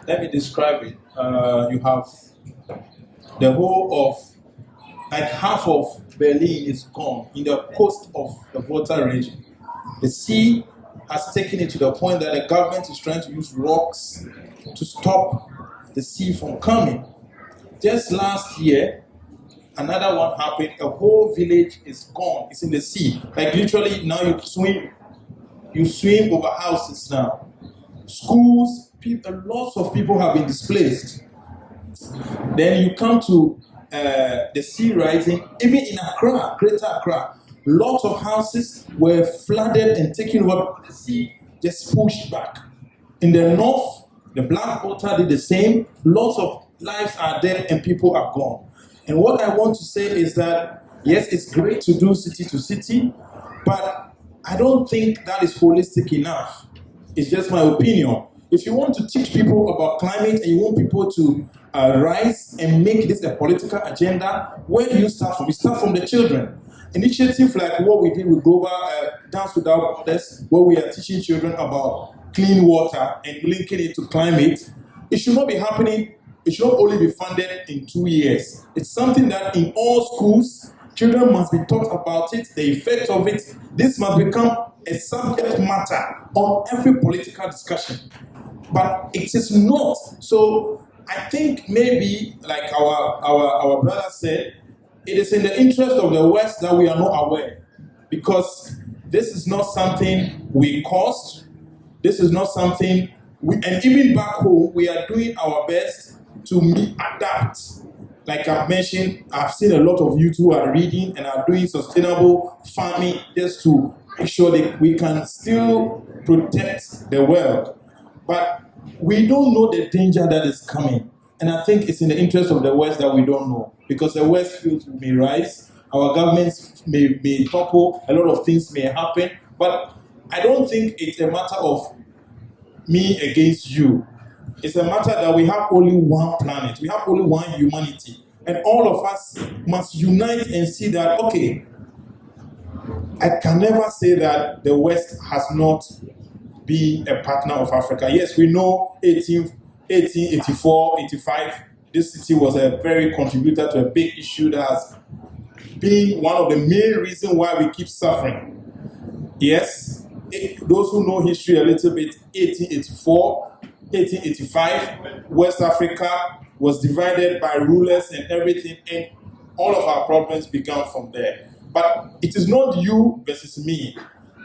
let me describe it. You have the whole of, like half of Berlin is gone in the coast of the Volta region. The sea has taken it to the point that the government is trying to use rocks to stop the sea from coming. Just last year, another one happened. A whole village is gone. It's in the sea. Like literally now you swim over houses now. Schools, people, lots of people have been displaced. Then you come to the sea rising, even in Accra, Greater Accra. Lots of houses were flooded and taken over. The sea just pushed back. In the north, the Black Water did the same. Lots of lives are dead and people are gone. And what I want to say is that, yes, it's great to do city to city, but I don't think that is holistic enough. It's just my opinion. If you want to teach people about climate and you want people to rise and make this a political agenda, where do you start from? You start from the children. Initiative like what we did with Global Dance Without Borders, where we are teaching children about clean water and linking it to climate, it should not be happening it should not only be funded in 2 years. It's something that in all schools, children must be taught about it, the effect of it. This must become a subject matter on every political discussion. But it is not. So I think maybe, like our brother said, it is in the interest of the West that we are not aware. Because this is not something we caused. This is not something, and even back home, we are doing our best to adapt. Like I've mentioned, I've seen a lot of youth who are reading and are doing sustainable farming just to make sure that we can still protect the world. But we don't know the danger that is coming. And I think it's in the interest of the West that we don't know. Because the West feels we may rise, our governments may topple, a lot of things may happen. But I don't think it's a matter of me against you. It's a matter that we have only one planet. We have only one humanity. And all of us must unite and see that, okay, I can never say that the West has not been a partner of Africa. Yes, we know 1884, 85, this city was a very contributor to a big issue that has been one of the main reasons why we keep suffering. Yes, those who know history a little bit, 1884, 1885, West Africa was divided by rulers and everything, and all of our problems began from there. But it is not you versus me.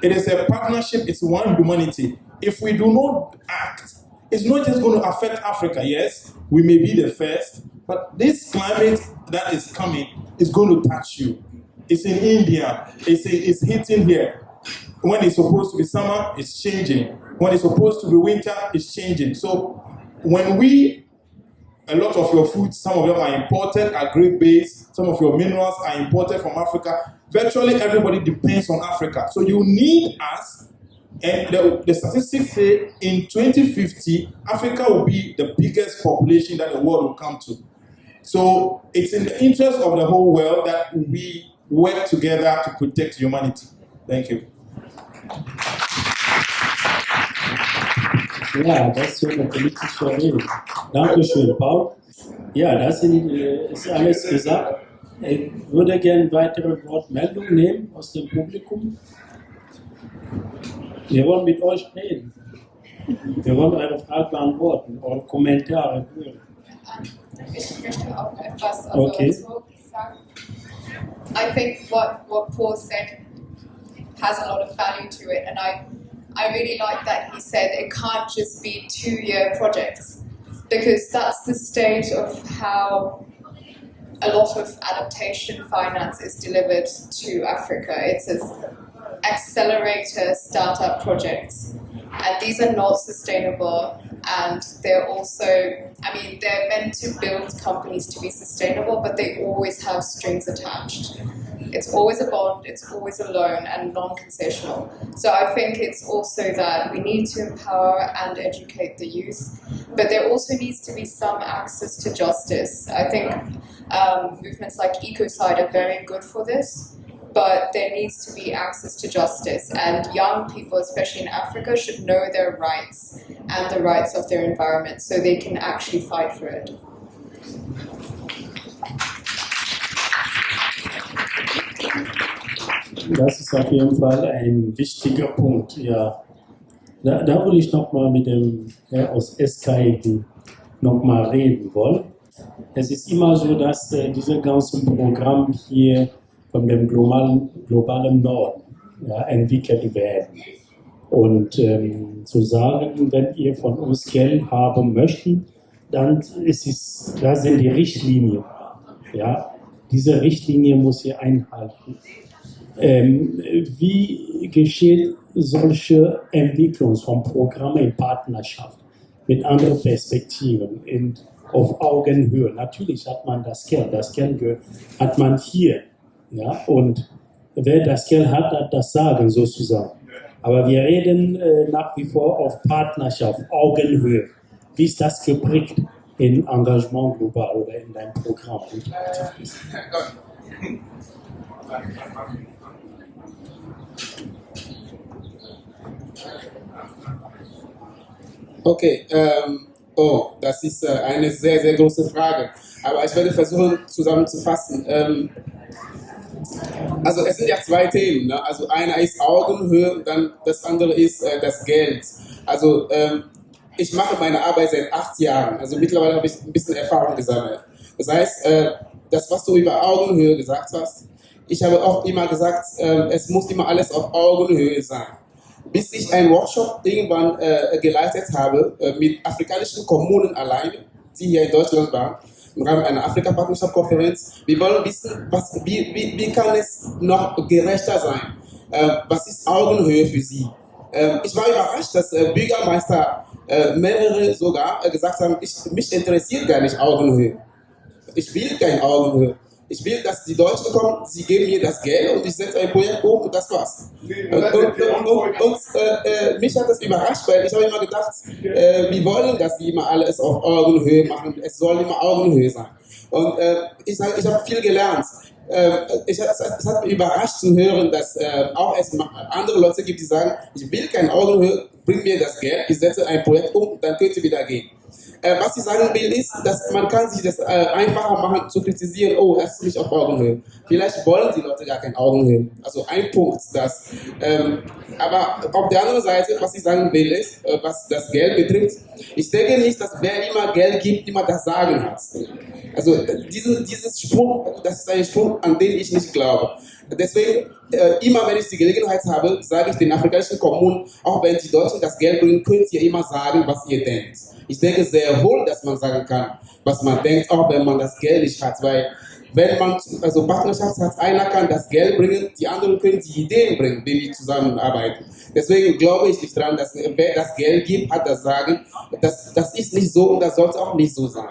It is a partnership, it's one humanity. If we do not act, it's not just going to affect Africa. Yes, we may be the first, but this climate that is coming is going to touch you. It's in India, it's hitting here. When it's supposed to be summer, it's changing. When it's supposed to be winter, it's changing. So when a lot of your foods, some of them are imported, are grape-based, some of your minerals are imported from Africa. Virtually everybody depends on Africa. So you need us, and the statistics say in 2050, Africa will be the biggest population that the world will come to. So it's in the interest of the whole world that we work together to protect humanity. Thank you. Ja, das ist so eine politische Rede. Dankeschön, Paul. Ja, das ist alles gesagt. Ich würde gerne weitere Wortmeldungen nehmen aus dem Publikum. Wir wollen mit euch reden. Wir wollen eure Fragen beantworten, eure Kommentare hören. Ich möchte auch etwas Okay. dazu sagen. I think what Paul said has a lot of value to it, and I really like that he said it can't just be 2-year projects, because that's the state of how a lot of adaptation finance is delivered to Africa. It's as accelerator startup projects, and these are not sustainable, and they're also, they're meant to build companies to be sustainable, but they always have strings attached. It's always a bond, it's always a loan, and non-concessional. So I think it's also that we need to empower and educate the youth, but there also needs to be some access to justice. I think movements like Ecocide are very good for this, but there needs to be access to justice, and young people, especially in Africa, should know their rights and the rights of their environment so they can actually fight for it. Das ist auf jeden Fall ein wichtiger Punkt. Ja. Da will ich nochmal mit dem Herr aus SKED nochmal reden wollen. Es ist immer so, dass diese ganzen Programme hier von dem globalen Norden entwickelt werden. Und zu sagen, wenn ihr von uns Geld haben möchtet, dann da sind die Richtlinien. Ja? Diese Richtlinie muss ihr einhalten. Wie geschieht solche Entwicklung von Programmen in Partnerschaft mit anderen Perspektiven auf Augenhöhe? Natürlich hat man das Geld hat man hier, ja, und wer das Geld hat das Sagen sozusagen. Aber wir reden nach wie vor auf Partnerschaft, Augenhöhe. Wie ist das geprägt in Engagement global oder in deinem Programm? Okay, Oh, das ist eine sehr, sehr große Frage. Aber ich werde versuchen zusammenzufassen. Also es sind ja zwei Themen. Ne? Also einer ist Augenhöhe und dann das andere ist das Geld. Also ich mache meine Arbeit seit 8 Jahren. Also mittlerweile habe ich ein bisschen Erfahrung gesammelt. Das heißt, das, was du über Augenhöhe gesagt hast, ich habe auch immer gesagt, es muss immer alles auf Augenhöhe sein. Bis ich einen Workshop irgendwann geleitet habe mit afrikanischen Kommunen alleine, die hier in Deutschland waren, im Rahmen einer Afrika-Partnerschaft-Konferenz. Wir wollen wissen, wie kann es noch gerechter sein? Was ist Augenhöhe für Sie? Ich war überrascht, dass Bürgermeister, mehrere sogar, gesagt haben, mich interessiert gar nicht Augenhöhe. Ich will keine Augenhöhe. Ich will, dass die Deutschen kommen, sie geben mir das Geld und ich setze ein Projekt um und das war's. Und mich hat das überrascht, weil ich habe immer gedacht, wir wollen, dass die immer alles auf Augenhöhe machen. Es soll immer Augenhöhe sein. Und ich habe viel gelernt. Es hat mich überrascht zu hören, dass auch es andere Leute gibt, die sagen, ich will keine Augenhöhe, bring mir das Geld, ich setze ein Projekt um, dann könnt ihr wieder gehen. Was ich sagen will, ist, dass man kann sich das einfacher machen, zu kritisieren, oh, das ist nicht auf Augenhöhe. Vielleicht wollen die Leute gar keine Augenhöhe. Also ein Punkt, das. Aber auf der anderen Seite, was ich sagen will, ist, was das Geld betrifft, ich denke nicht, dass wer immer Geld gibt, immer das Sagen hat. Also dieses Sprung, das ist ein Sprung, an den ich nicht glaube. Deswegen, immer wenn ich die Gelegenheit habe, sage ich den afrikanischen Kommunen, auch wenn die Deutschen das Geld bringen, könnt ihr immer sagen, was ihr denkt. Ich denke sehr wohl, dass man sagen kann, was man denkt, auch wenn man das Geld nicht hat, weil wenn man, also Partnerschaft hat, einer kann das Geld bringen, die anderen können die Ideen bringen, wenn die zusammenarbeiten. Deswegen glaube ich nicht daran, dass wer das Geld gibt, hat das Sagen. Das ist nicht so und das sollte auch nicht so sein.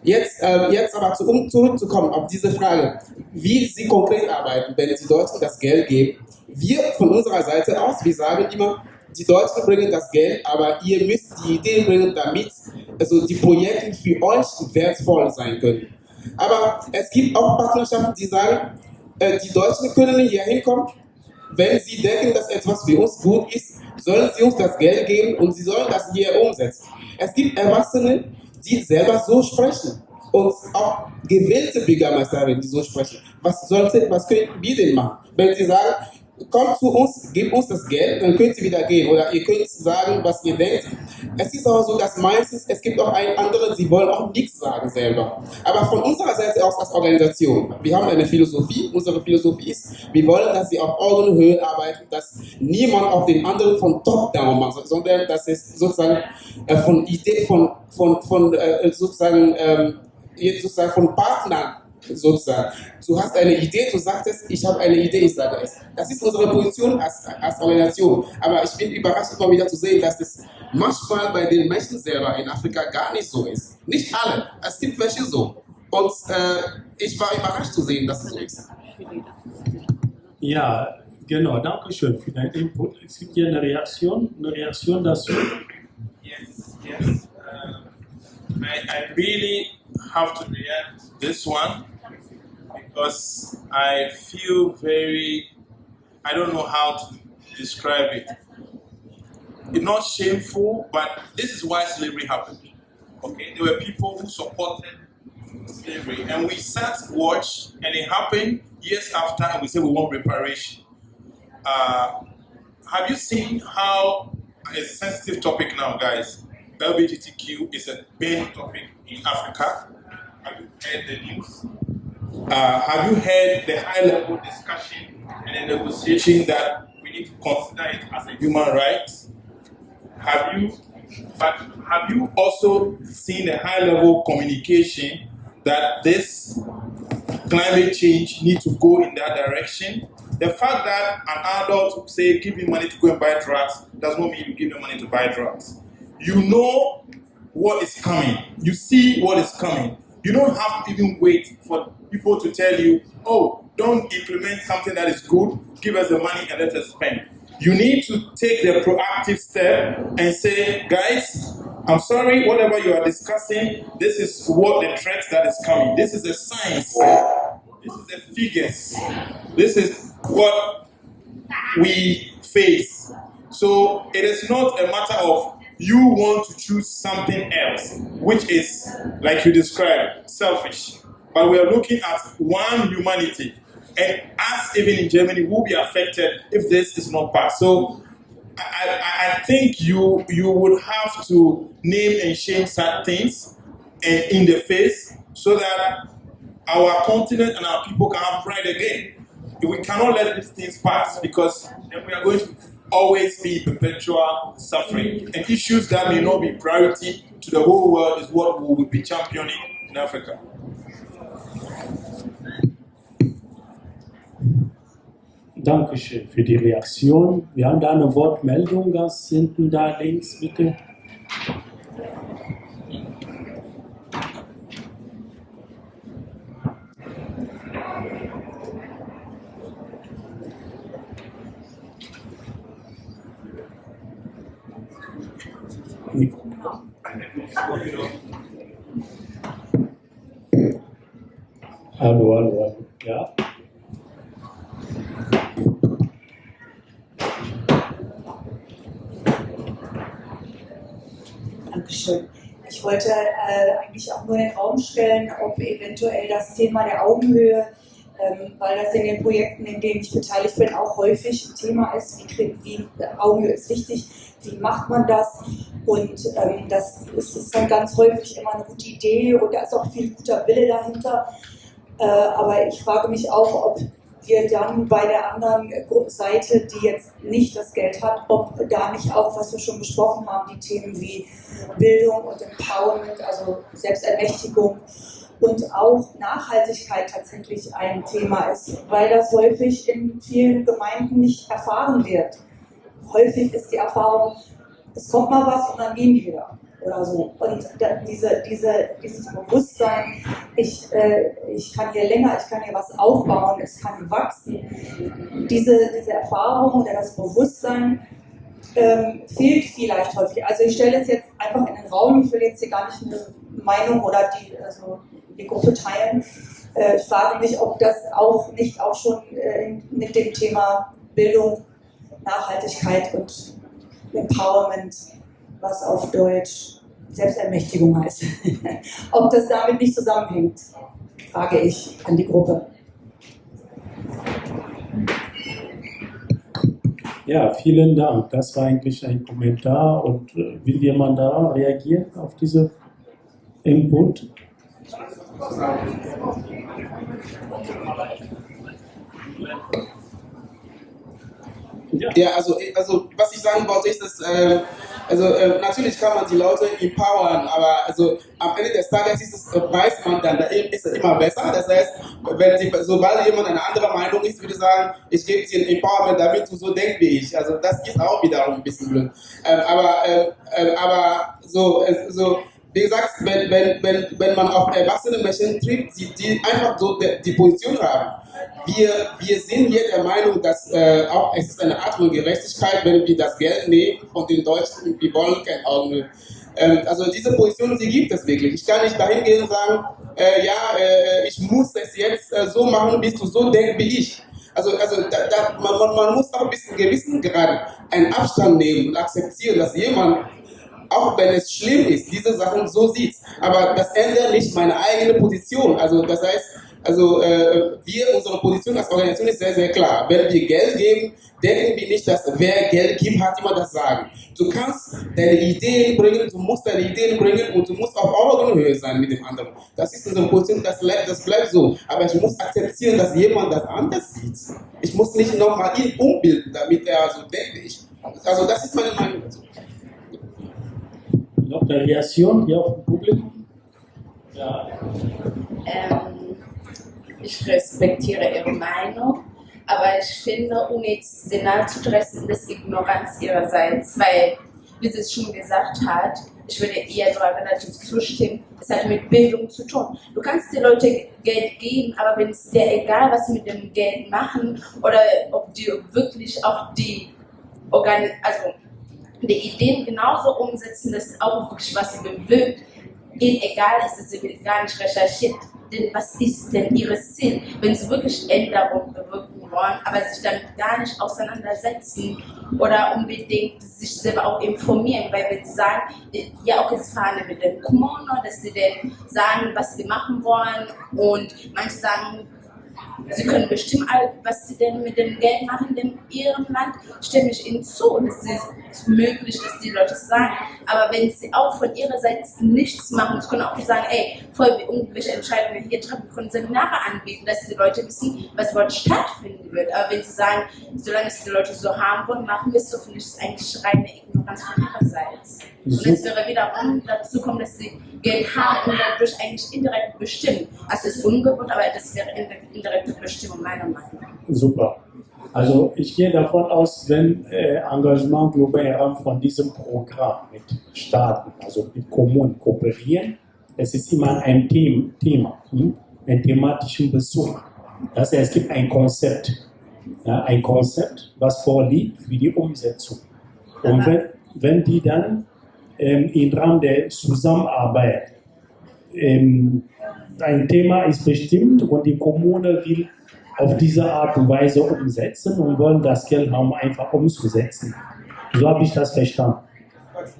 Jetzt aber zurückzukommen auf diese Frage, wie Sie konkret arbeiten, wenn die Deutschen das Geld geben. Wir von unserer Seite aus, wir sagen immer, die Deutschen bringen das Geld, aber ihr müsst die Ideen bringen, damit also die Projekte für euch wertvoll sein können. Aber es gibt auch Partnerschaften, die sagen, die Deutschen können hier hinkommen, wenn sie denken, dass etwas für uns gut ist, sollen sie uns das Geld geben und sie sollen das hier umsetzen. Es gibt Erwachsene, die selber so sprechen und auch gewählte Bürgermeisterinnen, die so sprechen. Was können wir denn machen? Wenn sie sagen, kommt zu uns, gebt uns das Geld, dann könnt ihr wieder gehen. Oder ihr könnt sagen, was ihr denkt. Es ist auch so, dass meistens, es gibt auch andere, die wollen auch nichts sagen selber. Aber von unserer Seite aus als Organisation, wir haben eine Philosophie. Unsere Philosophie ist, wir wollen, dass sie auf Augenhöhe arbeiten, dass niemand auf den anderen von top-down macht, sondern dass es sozusagen von Idee, sozusagen von Partnern sozusagen. Du hast eine Idee, du sagtest, ich habe eine Idee, ich sage es. Das ist unsere Position als Organisation. Aber ich bin überrascht immer wieder zu sehen, dass es manchmal bei den Menschen selber in Afrika gar nicht so ist. Nicht alle, es gibt welche so. Und ich war überrascht zu sehen, dass es so ist. Ja, genau, danke schön für deinen Input. Es gibt hier eine Reaktion dazu. Yes. I really have to react to this one because I feel I don't know how to describe it. It's not shameful, but this is why slavery happened. Okay, there were people who supported slavery, and we sat, watched, and it happened years after, and we said we want reparation. Have you seen how it's a sensitive topic now, guys? LGBTQ is a big topic in Africa. Have you heard the news? Have you heard the high-level discussion and the negotiation that we need to consider it as a human right? Have you also seen the high-level communication that this climate change needs to go in that direction? The fact that an adult say give me money to go and buy drugs does not mean you give me money to buy drugs. You know what is coming. You see what is coming. You don't have to even wait for people to tell you, oh, don't implement something that is good, give us the money and let us spend. You need to take the proactive step and say, guys, I'm sorry, whatever you are discussing, this is what the threat that is coming. This is the science. This is the figures. This is what we face. So it is not a matter of you want to choose something else, which is, like you described, selfish. But we are looking at one humanity. And us, even in Germany, will be affected if this is not passed. So I think you would have to name and shame certain things and in the face so that our continent and our people can have pride again. We cannot let these things pass because then we are going to always be perpetual suffering. And issues that may not be priority to the whole world is what we will be championing in Africa. Dankeschön für die Reaktion. Wir haben da eine Wortmeldung, ganz hinten da links, bitte. Hallo, hallo, hallo. Ja. Dankeschön. Ich wollte eigentlich auch nur in den Raum stellen, ob eventuell das Thema der Augenhöhe, weil das in den Projekten, in denen ich beteiligt bin, auch häufig ein Thema ist. Wie Augenhöhe ist wichtig, wie macht man das? Und das ist dann ganz häufig immer eine gute Idee und da ist auch viel guter Wille dahinter. Aber ich frage mich auch, ob wir dann bei der anderen Seite, die jetzt nicht das Geld hat, ob da nicht auch, was wir schon besprochen haben, die Themen wie Bildung und Empowerment, also Selbstermächtigung und auch Nachhaltigkeit tatsächlich ein Thema ist, weil das häufig in vielen Gemeinden nicht erfahren wird. Häufig ist die Erfahrung, es kommt mal was und dann gehen die wieder. Oder so. Und dieses Bewusstsein, ich kann hier länger, ich kann hier was aufbauen, es kann wachsen. Diese Erfahrung oder das Bewusstsein fehlt vielleicht häufig. Also ich stelle es jetzt einfach in den Raum, ich will jetzt hier gar nicht eine Meinung oder die Gruppe teilen. Ich frage mich, ob das auch nicht auch schon mit dem Thema Bildung, Nachhaltigkeit und Empowerment, was auf Deutsch Selbstermächtigung heißt. Ob das damit nicht zusammenhängt, frage ich an die Gruppe. Ja, vielen Dank. Das war eigentlich ein Kommentar. Und will jemand da reagieren auf diese Input? Ja, also was ich sagen wollte ist, dass natürlich kann man die Leute empowern, aber also am Ende des Tages weiß man dann, da ist es immer besser. Das heißt, sobald jemand eine andere Meinung ist, würde ich sagen, ich gebe dir ein Empowerment, damit du so denkst wie ich. Also das ist auch wiederum ein bisschen blöd. Aber wie gesagt, wenn man auf erwachsene Menschen trifft, die einfach so die Position haben. Wir sind hier der Meinung, dass auch es ist eine Art von Gerechtigkeit, wenn wir das Geld nehmen von den Deutschen, wir wollen kein Augenhöhe. Also diese Position, sie gibt es wirklich. Ich kann nicht dahin gehen und sagen, ich muss es jetzt so machen, bis du so denkst wie ich. Man muss auch ein bisschen gewissen Grad einen Abstand nehmen und akzeptieren, dass jemand, auch wenn es schlimm ist, diese Sachen so sieht. Aber das ändert nicht meine eigene Position. Also das heißt, unsere Position als Organisation ist sehr, sehr klar. Wenn wir Geld geben, denken wir nicht, dass wer Geld gibt, hat immer das Sagen. Du kannst deine Ideen bringen, du musst deine Ideen bringen und du musst auf Augenhöhe sein mit dem anderen. Das ist unsere Position, das bleibt so. Aber ich muss akzeptieren, dass jemand das anders sieht. Ich muss nicht nochmal ihn umbilden, damit er so denkt. Also das ist meine Meinung dazu. Noch eine Reaktion hier auf dem Publikum? Ja. Ich respektiere Ihre Meinung, aber ich finde, um jetzt sehr nahe zu treffen, ist Ignoranz Ihrerseits, weil, wie sie es schon gesagt hat, ich würde eher sogar relativ zustimmen, es hat mit Bildung zu tun. Du kannst den Leuten Geld geben, aber wenn es dir egal, was sie mit dem Geld machen oder ob die wirklich auch die Ideen genauso umsetzen, dass auch wirklich was sie bewirkt, ihnen egal ist, dass sie gar nicht recherchiert. Denn was ist denn ihr Ziel? Wenn sie wirklich Änderungen bewirken wollen, aber sich dann gar nicht auseinandersetzen oder unbedingt sich selber auch informieren, weil wenn sie sagen, ja auch jetzt fahren mit den Kommunen, dass sie dann sagen, was sie machen wollen und manche sagen, sie können bestimmen, was sie denn mit dem Geld machen in ihrem Land, stimme ich ihnen zu und es ist möglich, dass die Leute sagen, aber wenn sie auch von ihrer Seite nichts machen, sie können auch nicht sagen, ey, voll wie irgendwelche Entscheidungen hier treffen, können Seminare anbieten, dass die Leute wissen, was dort stattfinden wird, aber wenn sie sagen, solange es die Leute so haben wollen, machen wir es so, finde ich es eigentlich reine Ignoranz von ihrerseits. Und es wäre wiederum dazu kommen, dass sie Geld haben und dadurch eigentlich indirekt bestimmen. Also es ist ungewohnt, aber das wäre indirekte Bestimmung meiner Meinung nach. Super. Also ich gehe davon aus, wenn Engagement global im Rahmen von diesem Programm mit Staaten, also mit Kommunen kooperieren, es ist immer ein Thema, einen thematischen Bezug. Das heißt, es gibt ein Konzept, ja, was vorliegt für die Umsetzung. Und wenn die dann im Rahmen der Zusammenarbeit ein Thema ist bestimmt und die Kommune will auf diese Art und Weise umsetzen und wollen das Geld haben, einfach umzusetzen. So habe ich das verstanden.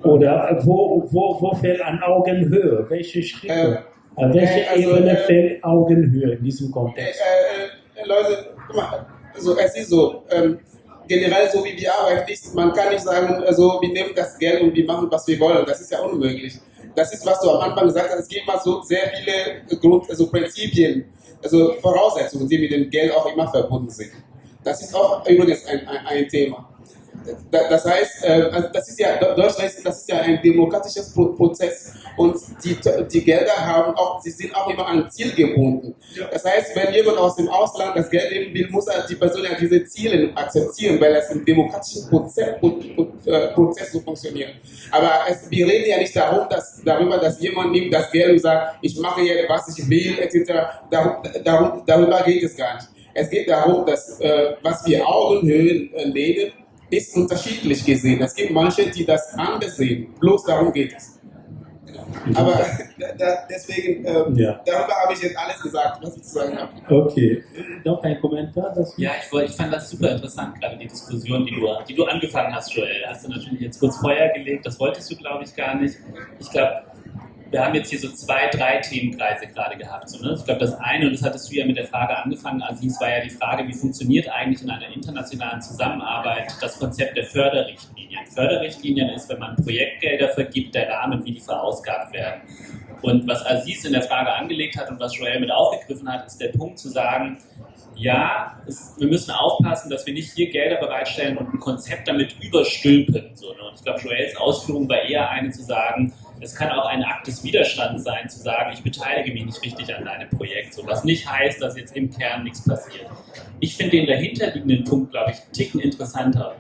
Oder wo fällt an Augenhöhe? Welche Schritte? Welche Ebene fällt Augenhöhe in diesem Kontext? Leute, guck mal, also es ist so, generell so wie die Arbeit ist, man kann nicht sagen, also wir nehmen das Geld und wir machen, was wir wollen. Das ist ja unmöglich. Das ist, was du am Anfang gesagt hast, es gibt mal so sehr viele Prinzipien, also Voraussetzungen, die mit dem Geld auch immer verbunden sind. Das ist auch übrigens ein Thema. Das heißt, das ist ja ein demokratischer Prozess und die Gelder sie sind auch immer an ein Ziel gebunden. Das heißt, wenn jemand aus dem Ausland das Geld nehmen will, muss die Person ja diese Ziele akzeptieren, weil es im demokratischen Prozess so funktioniert. Aber wir reden ja nicht darüber, dass jemand nimmt das Geld und sagt, ich mache jetzt, was ich will, etc. Darüber geht es gar nicht. Es geht darum, dass was wir Augenhöhe nennen, ist unterschiedlich gesehen. Es gibt manche, die das anders sehen. Bloß darum geht es. Aber deswegen, darüber habe ich jetzt alles gesagt, was ich zu sagen habe. Okay. Noch ein Kommentar dazu? Ja, ich fand das super interessant, gerade die Diskussion, die du angefangen hast, Joel. Hast du natürlich jetzt kurz Feuer gelegt, das wolltest du, glaube ich, gar nicht. Ich glaube, wir haben jetzt hier so 2, 3 Themenkreise gerade gehabt. So, ne? Ich glaube, das eine, und das hattest du ja mit der Frage angefangen, Aziz, war ja die Frage, wie funktioniert eigentlich in einer internationalen Zusammenarbeit das Konzept der Förderrichtlinien. Förderrichtlinien ist, wenn man Projektgelder vergibt, der Rahmen, wie die verausgabt werden. Und was Aziz in der Frage angelegt hat und was Joel mit aufgegriffen hat, ist der Punkt zu sagen, ja, wir müssen aufpassen, dass wir nicht hier Gelder bereitstellen und ein Konzept damit überstülpen. So, ne? Und ich glaube, Joels Ausführung war eher eine zu sagen, es kann auch ein Akt des Widerstands sein, zu sagen, ich beteilige mich nicht richtig an deinem Projekt. So, was nicht heißt, dass jetzt im Kern nichts passiert. Ich finde den dahinterliegenden Punkt, glaube ich, einen Ticken interessanter.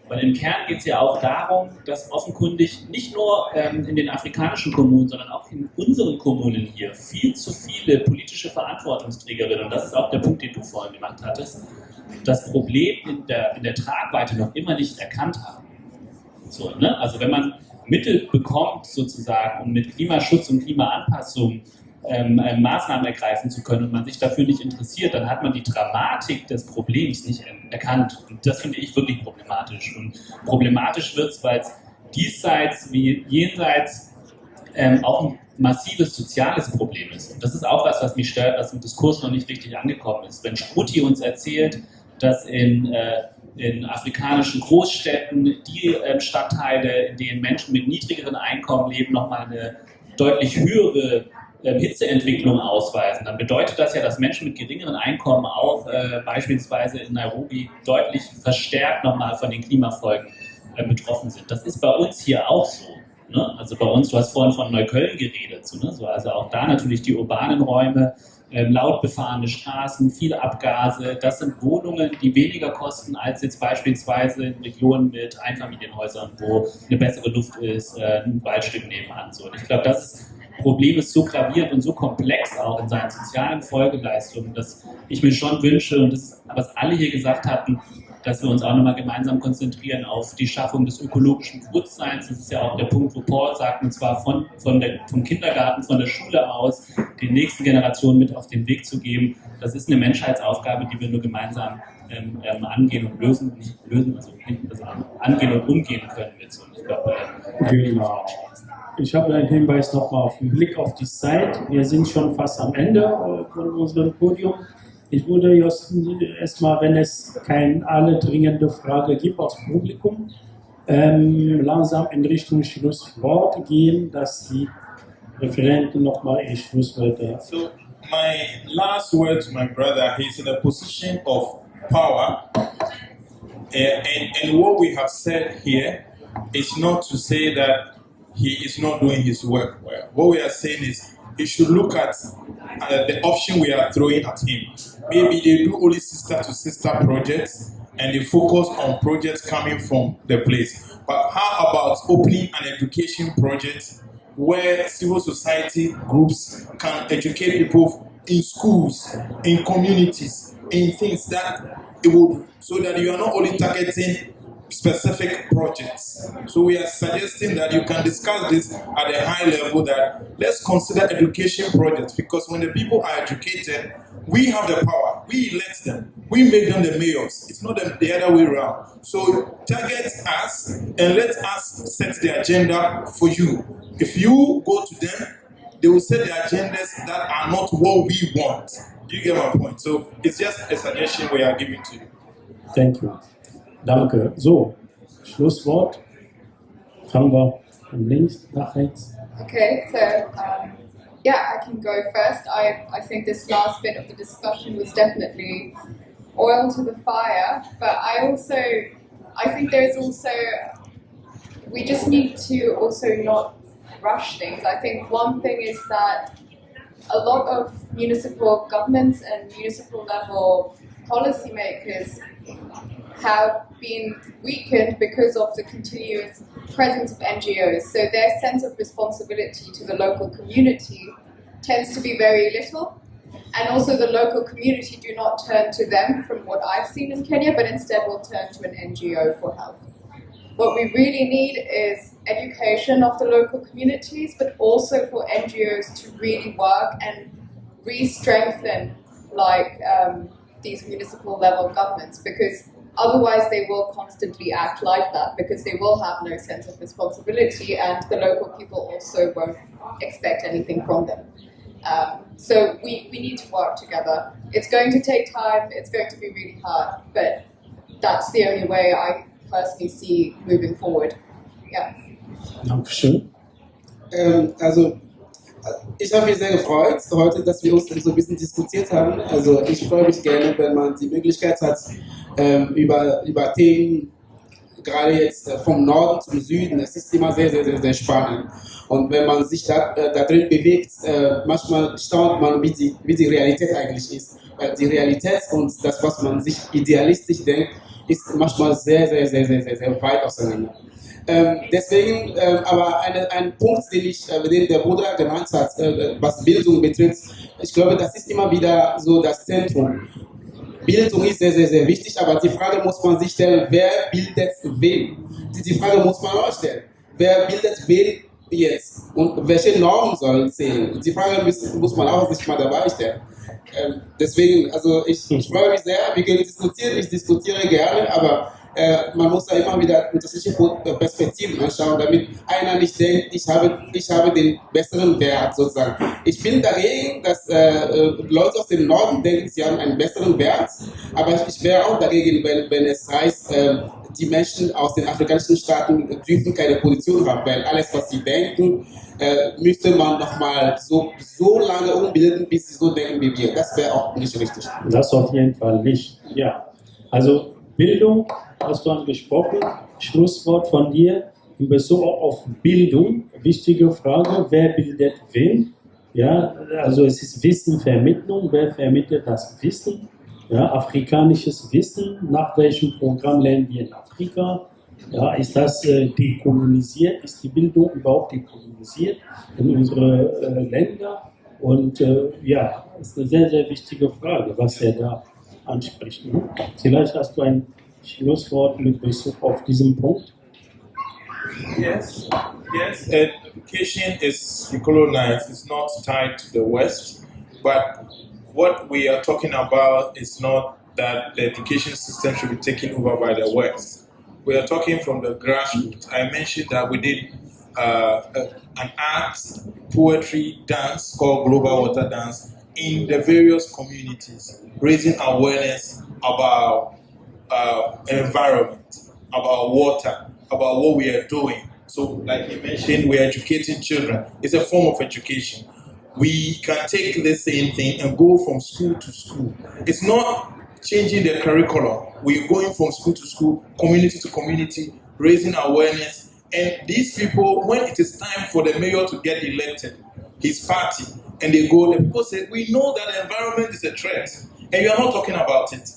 Weil im Kern geht es ja auch darum, dass offenkundig nicht nur in den afrikanischen Kommunen, sondern auch in unseren Kommunen hier viel zu viele politische Verantwortungsträgerinnen, und das ist auch der Punkt, den du vorhin gemacht hattest, das Problem in der Tragweite noch immer nicht erkannt haben. So, ne? Also wenn man Mittel bekommt, sozusagen, um mit Klimaschutz und Klimaanpassung Maßnahmen ergreifen zu können und man sich dafür nicht interessiert, dann hat man die Dramatik des Problems nicht erkannt. Und das finde ich wirklich problematisch. Und problematisch wird es, weil es diesseits wie jenseits auch ein massives soziales Problem ist. Und das ist auch was mich stört, was im Diskurs noch nicht richtig angekommen ist. Wenn Struti uns erzählt, dass in afrikanischen Großstädten die Stadtteile, in denen Menschen mit niedrigeren Einkommen leben, nochmal eine deutlich höhere Hitzeentwicklung ausweisen, dann bedeutet das ja, dass Menschen mit geringeren Einkommen auch beispielsweise in Nairobi deutlich verstärkt nochmal von den Klimafolgen betroffen sind. Das ist bei uns hier auch so. Ne? Also bei uns, du hast vorhin von Neukölln geredet, so, ne? So, also auch da natürlich die urbanen Räume, laut befahrene Straßen, viele Abgase, das sind Wohnungen, die weniger kosten als jetzt beispielsweise in Regionen mit Einfamilienhäusern, wo eine bessere Luft ist, ein Waldstück nebenan. So. Und ich glaube, das Problem ist so gravierend und so komplex auch in seinen sozialen Folgeleistungen, dass ich mir schon wünsche, und das ist, was alle hier gesagt hatten, dass wir uns auch nochmal gemeinsam konzentrieren auf die Schaffung des ökologischen Bewusstseins. Das ist ja auch der Punkt, wo Paul sagt, und zwar vom Kindergarten, von der Schule aus, den nächsten Generationen mit auf den Weg zu geben. Das ist eine Menschheitsaufgabe, die wir nur gemeinsam angehen und lösen, also angehen und umgehen können mit so. Ich glaube, Genau. Ich habe einen Hinweis nochmal auf den Blick auf die Zeit. Wir sind schon fast am Ende von unserem Podium. Ich würde erstmal, wenn es keine alle dringende Frage gibt aus dem Publikum, langsam in Richtung Schlusswort gehen, dass die Referenten nochmal ihr Schlusswörter. So, my last word to my brother, he's in a position of power. And what we have said here is not to say that he is not doing his work well. What we are saying is he should look at the option we are throwing at him. Maybe they do only sister-to-sister projects and they focus on projects coming from the place. But how about opening an education project where civil society groups can educate people in schools, in communities, in things that it would, so that you are not only targeting specific projects. So we are suggesting that you can discuss this at a high level, that let's consider education projects, because when the people are educated, we have the power, we elect them, we make them the mayors. It's not the other way around. So target us and let us set the agenda for you. If you go to them, they will set the agendas that are not what we want. Do you get my point? So it's just a suggestion we are giving to you. Thank you. Danke. So, Schlusswort. Fangen wir von links nach rechts. Okay, so yeah, I can go first. I think this last bit of the discussion was definitely oil to the fire, but I think there's also, we just need to also not rush things. I think one thing is that a lot of municipal governments and municipal level policymakers have been weakened because of the continuous presence of NGOs. So their sense of responsibility to the local community tends to be very little. And also the local community do not turn to them from what I've seen in Kenya, but instead will turn to an NGO for help. What we really need is education of the local communities, but also for NGOs to really work and re-strengthen these municipal level governments, because otherwise they will constantly act like that, because they will have no sense of responsibility and the local people also won't expect anything from them. So we need to work together. It's going to take time, it's going to be really hard, but that's the only way I personally see moving forward. Yeah. Dankeschön. Also, ich habe mich sehr gefreut heute, dass wir uns so ein bisschen diskutiert haben. Also ich freue mich gerne, wenn man die Möglichkeit hat, über Themen, gerade jetzt vom Norden zum Süden, es ist immer sehr, sehr, sehr, sehr spannend. Und wenn man sich da drin bewegt, manchmal staunt man, wie die Realität eigentlich ist. Weil die Realität und das, was man sich idealistisch denkt, ist manchmal sehr, sehr, sehr, sehr, sehr, sehr weit auseinander. Deswegen, aber ein Punkt, den der Bruder genannt hat, was Bildung betrifft, ich glaube, das ist immer wieder so das Zentrum. Bildung ist sehr, sehr, sehr wichtig, aber die Frage muss man sich stellen, wer bildet wen? Die Frage muss man auch stellen. Wer bildet wen jetzt? Und welche Normen sollen zählen? Die Frage muss man auch sich mal dabei stellen. Deswegen, also ich freue mich sehr, wir können diskutieren, ich diskutiere gerne, aber man muss da immer wieder unterschiedliche Perspektiven anschauen, damit einer nicht denkt, ich habe den besseren Wert sozusagen. Ich bin dagegen, dass Leute aus dem Norden denken, sie haben einen besseren Wert, aber ich wäre auch dagegen, wenn es heißt, die Menschen aus den afrikanischen Staaten dürfen keine Position haben, weil alles, was sie denken, müsste man nochmal so lange umbilden, bis sie so denken wie wir. Das wäre auch nicht richtig. Das auf jeden Fall nicht. Ja, also Bildung hast du angesprochen. Schlusswort von dir in Bezug auf Bildung. Wichtige Frage, wer bildet wen? Ja, also es ist Wissenvermittlung. Wer vermittelt das Wissen? Ja, afrikanisches Wissen. Nach welchem Programm lernen wir in Afrika? Ja, ist das dekolonisiert? Ist die Bildung überhaupt dekolonisiert in unsere Länder? Und ja, ist eine sehr, sehr wichtige Frage, was er da anspricht. Ne? Vielleicht hast du ein Schlusswort mit Bezug auf diesen Punkt. Yes, education is decolonized, it's not tied to the West, but what we are talking about is not that the education system should be taken over by the West. We are talking from the grassroots. I mentioned that we did an art, poetry, dance called Global Water Dance in the various communities, raising awareness about environment, about water, about what we are doing. So, like you mentioned, we are educating children. It's a form of education. We can take the same thing and go from school to school. It's not changing the curriculum. We're going from school to school, community to community, raising awareness. And these people, when it is time for the mayor to get elected, his party, and they go, the people say, we know that the environment is a threat, and you are not talking about it.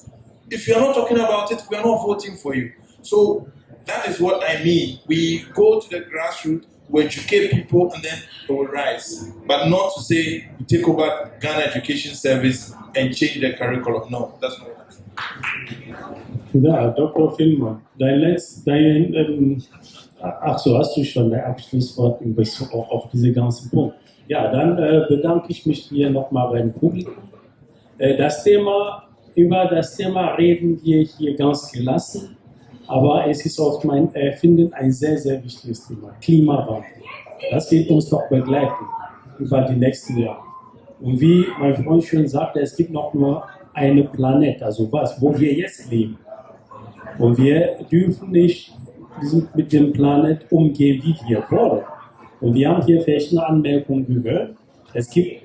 If you are not talking about it, we are not voting for you. So that is what I mean. We go to the grassroots, we educate people, and then they will rise. But not to say we take over Ghana Education Service and change the curriculum. No, that's not what I'm saying. Ja, Dr. Filmer, ach so, hast du schon ein Abschlusswort in Bezug auch auf diese ganzen Punkte? Ja, dann bedanke ich mich hier nochmal beim Publikum. Über das Thema reden wir hier ganz gelassen, aber es ist aus meinem Empfinden ein sehr, sehr wichtiges Thema, Klimawandel. Das wird uns noch begleiten über die nächsten Jahre. Und wie mein Freund schön sagte, es gibt noch nur einen Planet, also wo wir jetzt leben. Und wir dürfen nicht mit dem Planet umgehen, wie wir wollen. Und wir haben hier verschiedene Anmerkungen gehört. Es gibt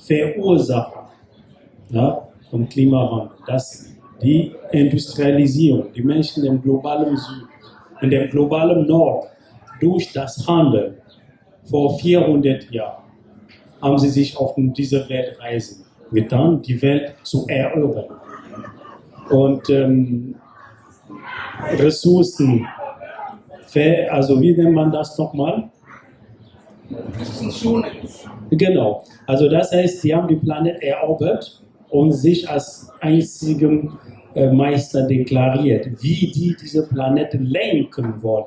Verursacher, ja, vom Klimawandel. Das die Industrialisierung, die Menschen im globalen Süden, in dem globalen Norden, durch das Handeln vor 400 Jahren haben sie sich auf diese Weltreise getan, die Welt zu erobern. Und Ressourcen, also wie nennt man das nochmal? Genau, also das heißt, sie haben den Planet erobert und sich als einzigen Meister deklariert, wie die diese Planeten lenken wollen.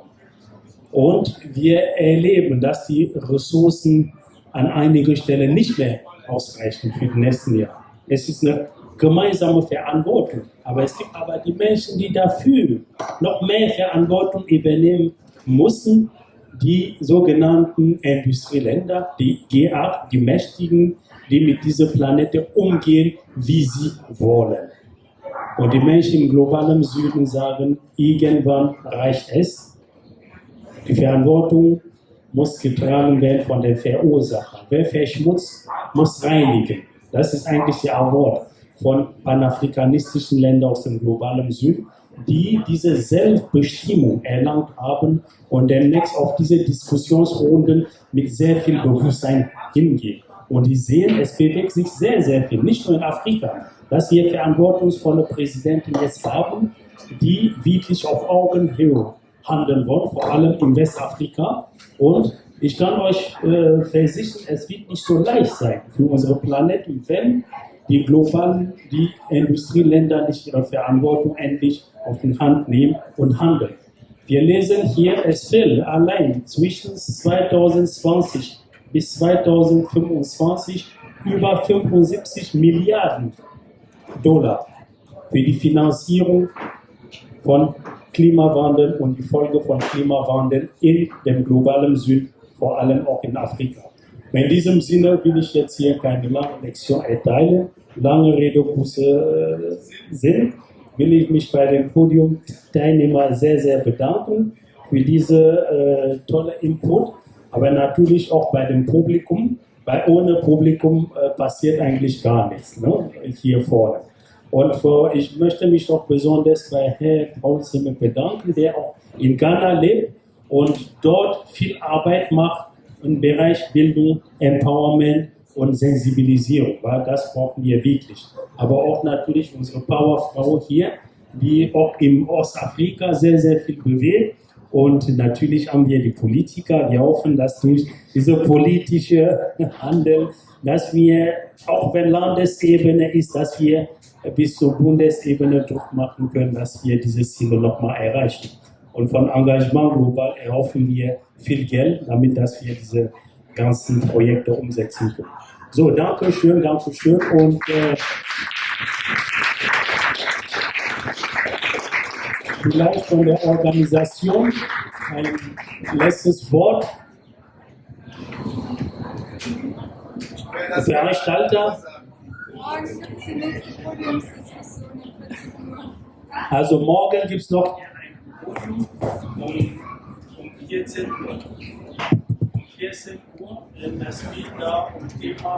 Und wir erleben, dass die Ressourcen an einigen Stellen nicht mehr ausreichen für die nächsten Jahre. Es ist eine gemeinsame Verantwortung, aber es gibt aber die Menschen, die dafür noch mehr Verantwortung übernehmen müssen, die sogenannten Industrieländer, die G8, die Mächtigen, die mit dieser Planete umgehen, wie sie wollen. Und die Menschen im globalen Süden sagen, irgendwann reicht es. Die Verantwortung muss getragen werden von den Verursachern. Wer verschmutzt, muss reinigen. Das ist eigentlich die Antwort von panafrikanistischen Ländern aus dem globalen Süden, die diese Selbstbestimmung erlangt haben und demnächst auf diese Diskussionsrunden mit sehr viel Bewusstsein hingehen. Und die sehen, es bewegt sich sehr, sehr viel, nicht nur in Afrika, dass wir verantwortungsvolle Präsidenten jetzt haben, die wirklich auf Augenhöhe handeln wollen, vor allem in Westafrika. Und ich kann euch versichern, es wird nicht so leicht sein für unsere Planeten, wenn die Industrieländer nicht ihre Verantwortung endlich auf die Hand nehmen und handeln. Wir lesen hier, es fehlen allein zwischen 2020 bis 2025 über 75 Milliarden Dollar für die Finanzierung von Klimawandel und die Folge von Klimawandel in dem globalen Süden, vor allem auch in Afrika. In diesem Sinne will ich jetzt hier keine lange Lektion erteilen. Lange Rede, kurzer Sinn. Will ich mich bei den Podiumteilnehmern sehr, sehr bedanken für diese tolle Input, aber natürlich auch bei dem Publikum, weil ohne Publikum passiert eigentlich gar nichts, ne? Hier vorne. Und ich möchte mich auch besonders bei Herrn Paul Zimmer bedanken, der auch in Ghana lebt und dort viel Arbeit macht im Bereich Bildung, Empowerment und Sensibilisierung, weil das brauchen wir wirklich. Aber auch natürlich unsere Powerfrau hier, die auch in Ostafrika sehr, sehr viel bewegt. Und natürlich haben wir die Politiker, wir hoffen, dass durch diese politische Handel, dass wir, auch wenn Landesebene ist, dass wir bis zur Bundesebene Druck machen können, dass wir diese Ziele nochmal erreichen. Und von Engagement global erhoffen wir viel Geld, damit dass wir diese ganzen Projekte umsetzen können. So, danke schön und vielleicht von der Organisation ein letztes Wort. Veranstalter. Morgen gibt es die nächste Podiumsdiskussion um 14 Uhr. Also morgen gibt es noch ein Podium um 14 Uhr. Um 14 Uhr. Das geht da um Thema,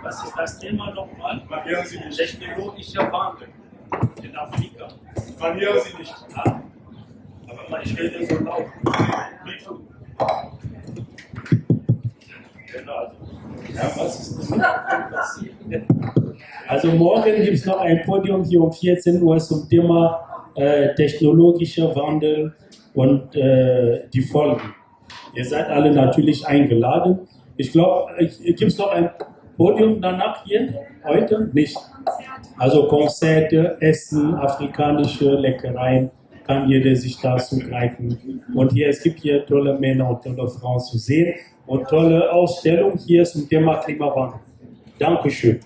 was ist das Thema nochmal? Technologischer Wandel in Afrika. Man hört sie nicht. Ja. Aber ich rede so laut. Genau. Ja, was ist das passiert? Also morgen gibt es noch ein Podium hier um 14 Uhr zum Thema technologischer Wandel und die Folgen. Ihr seid alle natürlich eingeladen. Ich glaube, gibt es noch ein Podium danach hier? Heute? Nicht. Also Konzerte, Essen, afrikanische Leckereien, kann jeder sich da zugreifen. Und hier, es gibt hier tolle Männer und tolle Frauen zu sehen und tolle Ausstellung hier zum Thema Klimawandel. Dankeschön.